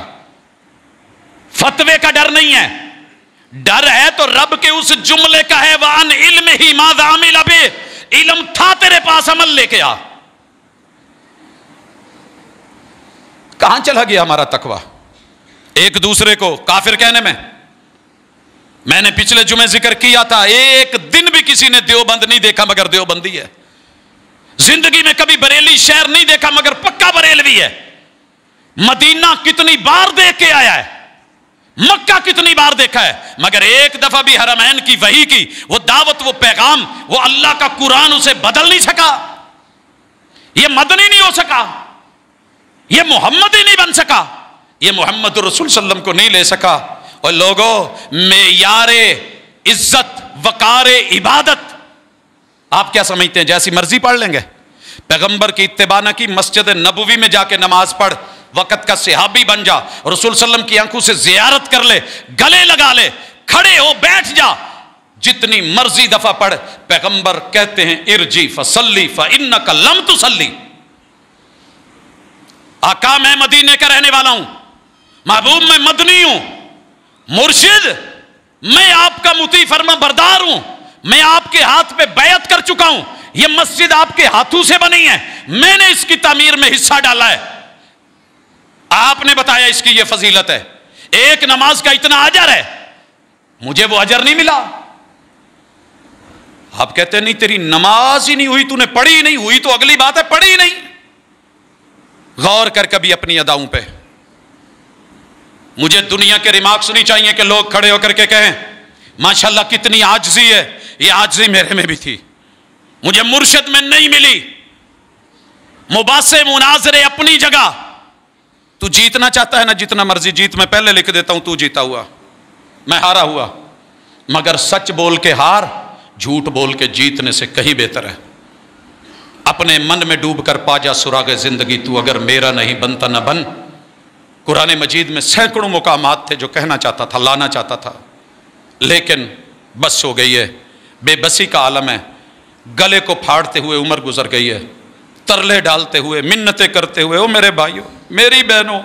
فتوے کا ڈر نہیں ہے، ڈر ہے تو رب کے اس جملے کا ہے وَعَنْ عِلْمِهِ مَاذَا عَمِلَ بِهِ، علم تھا تیرے پاس، عمل لے کے آ۔ کہاں چلا گیا ہمارا تقویٰ؟ ایک دوسرے کو کافر کہنے میں نے پچھلے جمعے ذکر کیا تھا، ایک دن بھی کسی نے دیوبند نہیں دیکھا مگر دیوبندی ہے، زندگی میں کبھی بریلی شہر نہیں دیکھا مگر پکا بریلوی ہے، مدینہ کتنی بار دیکھ کے آیا ہے، مکہ کتنی بار دیکھا ہے، مگر ایک دفعہ بھی حرمین کی وحی کی وہ دعوت، وہ پیغام، وہ اللہ کا قرآن اسے بدل نہیں سکا، یہ مدنی نہیں ہو سکا، یہ محمدی نہیں بن سکا، یہ محمد رسول صلی اللہ علیہ وسلم کو نہیں لے سکا۔ اور لوگوں معیار عزت وقار عبادت آپ کیا سمجھتے ہیں؟ جیسی مرضی پڑھ لیں گے؟ پیغمبر کی اتباع نہ کی، مسجد نبوی میں جا کے نماز پڑھ، وقت کا صحابی بن جا، رسول صلی اللہ علیہ وسلم کی آنکھوں سے زیارت کر لے، گلے لگا لے، کھڑے ہو بیٹھ جا، جتنی مرضی دفعہ پڑھ، پیغمبر کہتے ہیں ارجی فصلی فانک لم تصلی۔ آقا میں مدینے کا رہنے والا ہوں، محبوب میں مدنی ہوں، مرشد میں آپ کا مطیع فرما بردار ہوں، میں آپ کے ہاتھ پہ بیعت کر چکا ہوں، یہ مسجد آپ کے ہاتھوں سے بنی ہے، میں نے اس کی تعمیر میں حصہ ڈالا ہے، آپ نے بتایا اس کی یہ فضیلت ہے، ایک نماز کا اتنا اجر ہے، مجھے وہ اجر نہیں ملا۔ آپ کہتے ہیں نہیں تیری نماز ہی نہیں ہوئی، تو نے پڑھی نہیں، ہوئی تو اگلی بات ہے، پڑھی ہی نہیں۔ غور کر کبھی اپنی اداؤں پہ۔ مجھے دنیا کے ریمارکس نہیں چاہیے کہ لوگ کھڑے ہو کر کے کہیں ماشاءاللہ کتنی عاجزی ہے، یہ عاجزی میرے میں بھی تھی، مجھے مرشد میں نہیں ملی۔ مباحثے مناظرے اپنی جگہ، تو جیتنا چاہتا ہے نا جتنا مرضی جیت، میں پہلے لکھ دیتا ہوں تو جیتا ہوا، میں ہارا ہوا، مگر سچ بول کے ہار جھوٹ بول کے جیتنے سے کہیں بہتر ہے۔ اپنے من میں ڈوب کر پا جا سراغ زندگی، تو اگر میرا نہیں بنتا نہ بن۔ قرآن مجید میں سینکڑوں مقامات تھے جو کہنا چاہتا تھا، لانا چاہتا تھا، لیکن بس ہو گئی ہے، بے بسی کا عالم ہے۔ گلے کو پھاڑتے ہوئے عمر گزر گئی ہے، ترلے ڈالتے ہوئے، منتیں کرتے ہوئے۔ او میرے بھائیوں، میری بہنوں،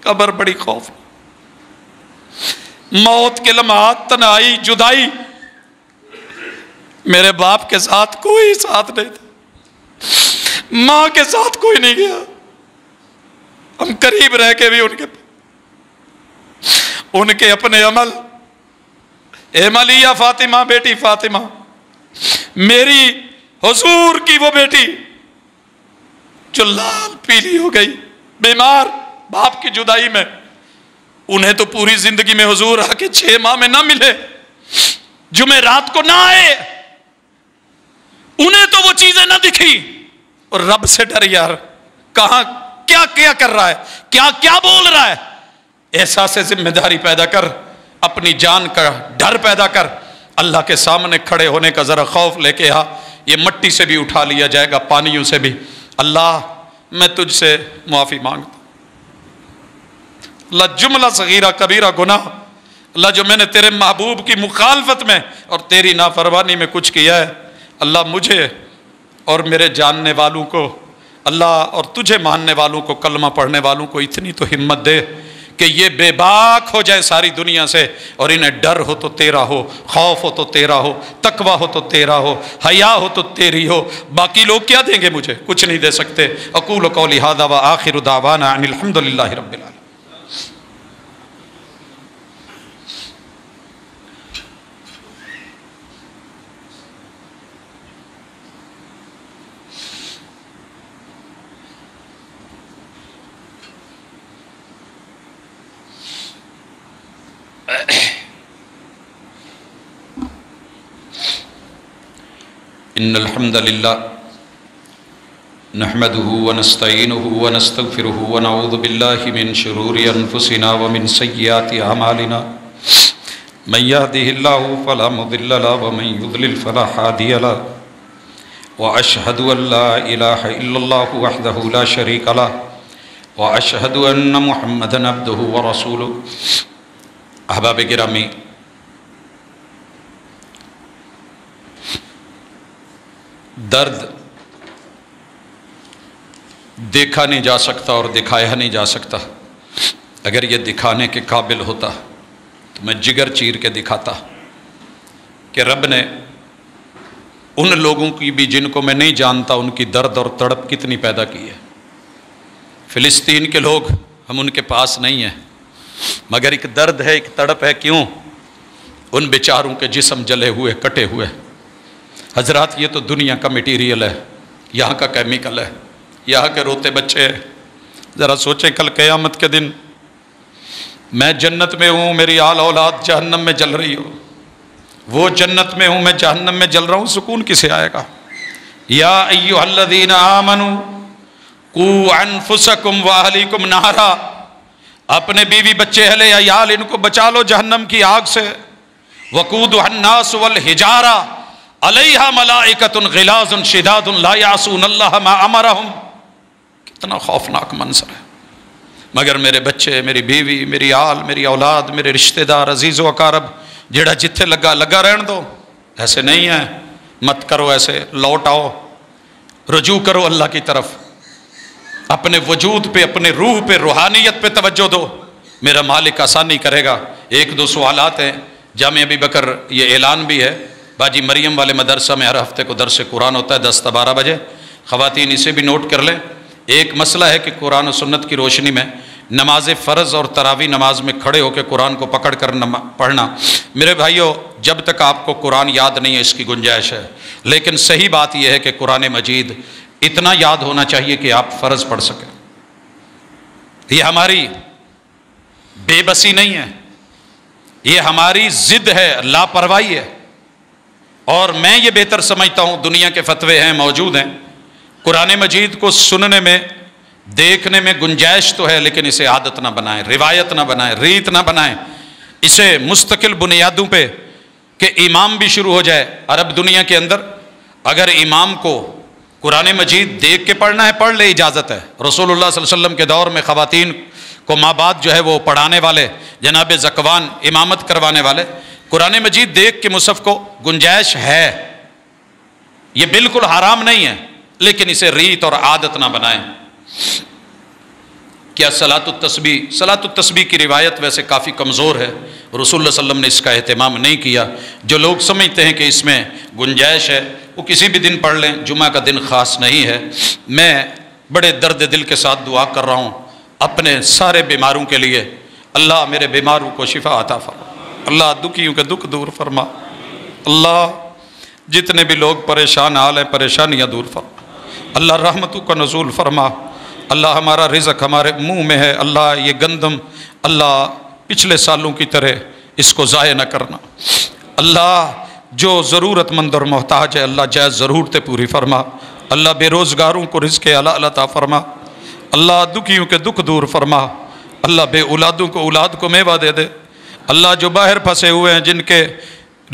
قبر بڑی خوف، موت کے لمحات، تنہائی، جدائی۔ میرے باپ کے ساتھ کوئی ساتھ نہیں تھا، ماں کے ساتھ کوئی نہیں گیا، ہم قریب رہ کے بھی ان کے اپنے عمل۔ اے ملیہ فاطمہ، بیٹی فاطمہ، میری حضور کی وہ بیٹی جو لال پیلی ہو گئی، بیمار، باپ کی جدائی میں، انہیں تو پوری زندگی میں حضور آ کے 6 ماہ میں نہ ملے، جمعرات کو نہ آئے، انہیں تو وہ چیزیں نہ دکھی۔ اور رب سے ڈر یار، کہاں کیا کیا کر رہا ہے، کیا کیا بول رہا ہے۔ احساس ذمہ داری پیدا کر، اپنی جان کا ڈر پیدا کر، اللہ کے سامنے کھڑے ہونے کا ذرا خوف لے کے آ۔ یہ مٹی سے بھی اٹھا لیا جائے گا، پانیوں سے بھی۔ اللہ میں تجھ سے معافی مانگتا، اللہ جملہ صغیرہ کبیرہ گناہ، اللہ جو میں نے تیرے محبوب کی مخالفت میں اور تیری نافرمانی میں کچھ کیا ہے، اللہ مجھے اور میرے جاننے والوں کو، اللہ اور تجھے ماننے والوں کو، کلمہ پڑھنے والوں کو اتنی تو ہمت دے کہ یہ بے باک ہو جائے ساری دنیا سے، اور انہیں ڈر ہو تو تیرا ہو، خوف ہو تو تیرا ہو، تقویٰ ہو تو تیرا ہو، حیا ہو تو تیری ہو۔ باقی لوگ کیا دیں گے مجھے؟ کچھ نہیں دے سکتے۔ اقول قولی ھذا وآخر دعوانا ان الحمد للہ رب العالمین۔ ان الحمد للہ نحمده ونستعینه ونستغفره ونعوذ باللہ من شرور انفسنا ومن سیئات اعمالنا من يهده الله فلا مضل له ومن يضلل فلا هادي له واشهد ان لا اله الا الله وحده لا شريك له واشهد ان محمدا عبده ورسوله۔ احباب گرامی، درد دیکھا نہیں جا سکتا اور دکھایا نہیں جا سکتا۔ اگر یہ دکھانے کے قابل ہوتا تو میں جگر چیر کے دکھاتا کہ رب نے ان لوگوں کی بھی جن کو میں نہیں جانتا ان کی درد اور تڑپ کتنی پیدا کی ہے۔ فلسطین کے لوگ، ہم ان کے پاس نہیں ہیں، مگر ایک درد ہے، ایک تڑپ ہے۔ کیوں؟ ان بیچاروں کے جسم جلے ہوئے، کٹے ہوئے۔ حضرات، یہ تو دنیا کا میٹیریل ہے، یہاں کا کیمیکل ہے، یہاں کے روتے بچے ہیں۔ ذرا سوچیں، کل قیامت کے دن میں جنت میں ہوں، میری آل اولاد جہنم میں جل رہی ہو، وہ جنت میں ہوں، میں جہنم میں جل رہا ہوں، سکون کسے آئے گا؟ یا ایھا الذین آمنوا قوا انفسکم واہلیکم نارا، اپنے بیوی بچے اہل عیال ان کو بچا لو جہنم کی آگ سے۔ وقودھا الناس والحجارہ علیہا ملائکۃ غلاظ شداد لا یعصون اللہ ما امرہم۔ کتنا خوفناک منظر ہے۔ مگر میرے بچے، میری بیوی، میری آل، میری اولاد، میرے رشتہ دار، عزیز و اقارب، جڑا جتھے لگا رہن دو۔ ایسے نہیں ہے، مت کرو ایسے، لوٹ آؤ، رجوع کرو اللہ کی طرف، اپنے وجود پہ، اپنے روح پہ، روحانیت پہ توجہ دو، میرا مالک آسانی کرے گا۔ 1-2 سوالات ہیں، جامع ابی بکر یہ اعلان بھی ہے، باجی مریم والے مدرسہ میں ہر ہفتے کو درس قرآن ہوتا ہے 10 تا 12 بجے، خواتین اسے بھی نوٹ کر لیں۔ ایک مسئلہ ہے کہ قرآن و سنت کی روشنی میں نماز فرض اور تراویح نماز میں کھڑے ہو کے قرآن کو پکڑ کر پڑھنا۔ میرے بھائیوں، جب تک آپ کو قرآن یاد نہیں ہے اس کی گنجائش ہے، لیکن صحیح بات یہ ہے کہ قرآن مجید اتنا یاد ہونا چاہیے کہ آپ فرض پڑھ سکیں۔ یہ ہماری بے بسی نہیں ہے، یہ ہماری ضد ہے، لاپرواہی ہے۔ اور میں یہ بہتر سمجھتا ہوں، دنیا کے فتوے ہیں، موجود ہیں، قرآن مجید کو سننے میں، دیکھنے میں گنجائش تو ہے، لیکن اسے عادت نہ بنائیں، روایت نہ بنائیں، ریت نہ بنائیں، اسے مستقل بنیادوں پہ کہ امام بھی شروع ہو جائے۔ عرب دنیا کے اندر اگر امام کو قرآن مجید دیکھ کے پڑھنا ہے پڑھ لے، اجازت ہے۔ رسول اللہ صلی اللہ علیہ وسلم کے دور میں خواتین کو ماں باپ جو ہے وہ پڑھانے والے، جناب زکوان امامت کروانے والے، قرآن مجید دیکھ کے مصحف کو گنجائش ہے، یہ بالکل حرام نہیں ہے، لیکن اسے ریت اور عادت نہ بنائیں۔ کیا صلاۃ التسبیح کی روایت ویسے کافی کمزور ہے، رسول اللہ صلی اللہ علیہ وسلم نے اس کا اہتمام نہیں کیا۔ جو لوگ سمجھتے ہیں کہ اس میں گنجائش ہے وہ کسی بھی دن پڑھ لیں، جمعہ کا دن خاص نہیں ہے۔ میں بڑے درد دل کے ساتھ دعا کر رہا ہوں اپنے سارے بیماروں کے لیے، اللہ میرے بیماروں کو شفا عطا فرما، اللہ دکھیوں کے دکھ دور فرما، اللہ جتنے بھی لوگ پریشان حال ہیں پریشانیاں دور فرما، اللہ رحمتوں کا نزول فرما، اللہ ہمارا رزق ہمارے منہ میں ہے، اللہ یہ گندم اللہ پچھلے سالوں کی طرح اس کو ضائع نہ کرنا، اللہ جو ضرورت مند اور محتاج ہے اللہ جائز ضرورتیں پوری فرما، اللہ بے روزگاروں کو رزق حلال عطا فرما، اللہ دکھیوں کے دکھ دور فرما، اللہ بے اولادوں کو اولاد کو میوہ دے دے، اللہ جو باہر پھنسے ہوئے ہیں جن کے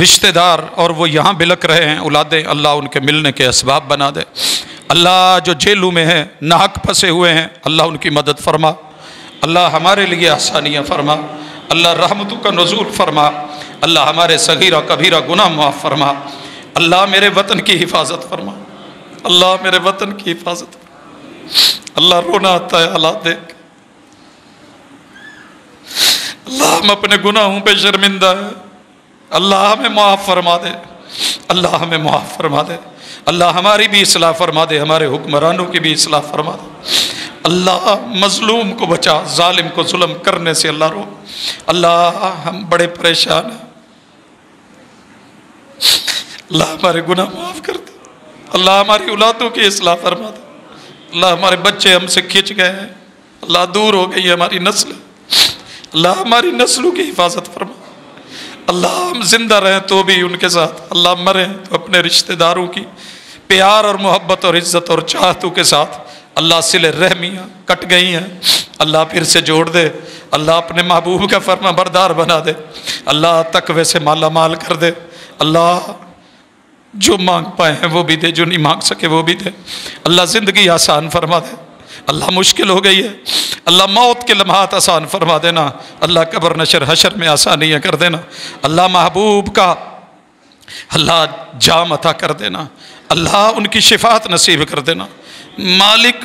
رشتہ دار اور وہ یہاں بلک رہے ہیں اولادیں، اللہ ان کے ملنے کے اسباب بنا دے، اللہ جو جیلوں میں ہیں ناحق پھنسے ہوئے ہیں اللہ ان کی مدد فرما، اللہ ہمارے لیے آسانیاں فرما، اللہ رحمتوں کا نزول فرما، اللہ ہمارے صغیرہ کبیرہ گناہ معاف فرما، اللہ میرے وطن کی حفاظت فرما، اللہ میرے وطن کی حفاظت فرما، اللہ رونا آتا ہے حالات دیکھ، اللہ ہم اپنے گناہوں پہ شرمندہ ہیں، اللہ ہمیں معاف فرما دے، اللہ ہمیں معاف فرما دے، اللہ ہماری بھی اصلاح فرما دے، ہمارے حکمرانوں کی بھی اصلاح فرما دے، اللہ مظلوم کو بچا، ظالم کو ظلم کرنے سے اللہ رو، اللہ ہم بڑے پریشان ہیں، اللہ ہمارے گناہ معاف کر دے، اللہ ہماری اولادوں کی اصلاح فرما دے، اللہ ہمارے بچے ہم سے کھچ گئے ہیں، اللہ دور ہو گئی ہے ہماری نسل، اللہ ہماری نسلوں کی حفاظت فرما، اللہ ہم زندہ رہیں تو بھی ان کے ساتھ، اللہ مریں تو اپنے رشتہ داروں کی پیار اور محبت اور عزت اور چاہتوں کے ساتھ، اللہ صلہ رحمیاں کٹ گئی ہیں اللہ پھر سے جوڑ دے، اللہ اپنے محبوب کا فرما بردار بنا دے، اللہ تقوی سے مالا مال کر دے، اللہ جو مانگ پائے ہیں وہ بھی دے، جو نہیں مانگ سکے وہ بھی دے، اللہ زندگی آسان فرما دے، اللہ مشکل ہو گئی ہے اللہ موت کے لمحات آسان فرما دینا، اللہ قبر نشر حشر میں آسانیاں کر دینا، اللہ محبوب کا اللہ جام عطا کر دینا، اللہ ان کی شفاعت نصیب کر دینا، مالک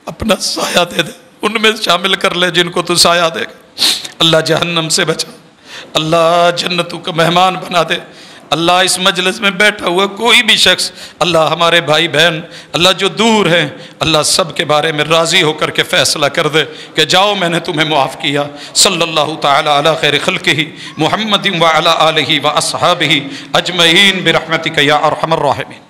اپنا سایہ دے دے، ان میں شامل کر لے جن کو تو سایہ دے گا، اللہ جہنم سے بچا، اللہ جنتوں کا مہمان بنا دے، اللہ اس مجلس میں بیٹھا ہوا کوئی بھی شخص، اللہ ہمارے بھائی بہن اللہ جو دور ہیں اللہ سب کے بارے میں راضی ہو کر کے فیصلہ کر دے کہ جاؤ میں نے تمہیں معاف کیا، صلی اللہ تعالی علی خیر خلقہ محمد وعلی آلہ واصحابہ اجمعین برحمتک یا ارحم الراحمین۔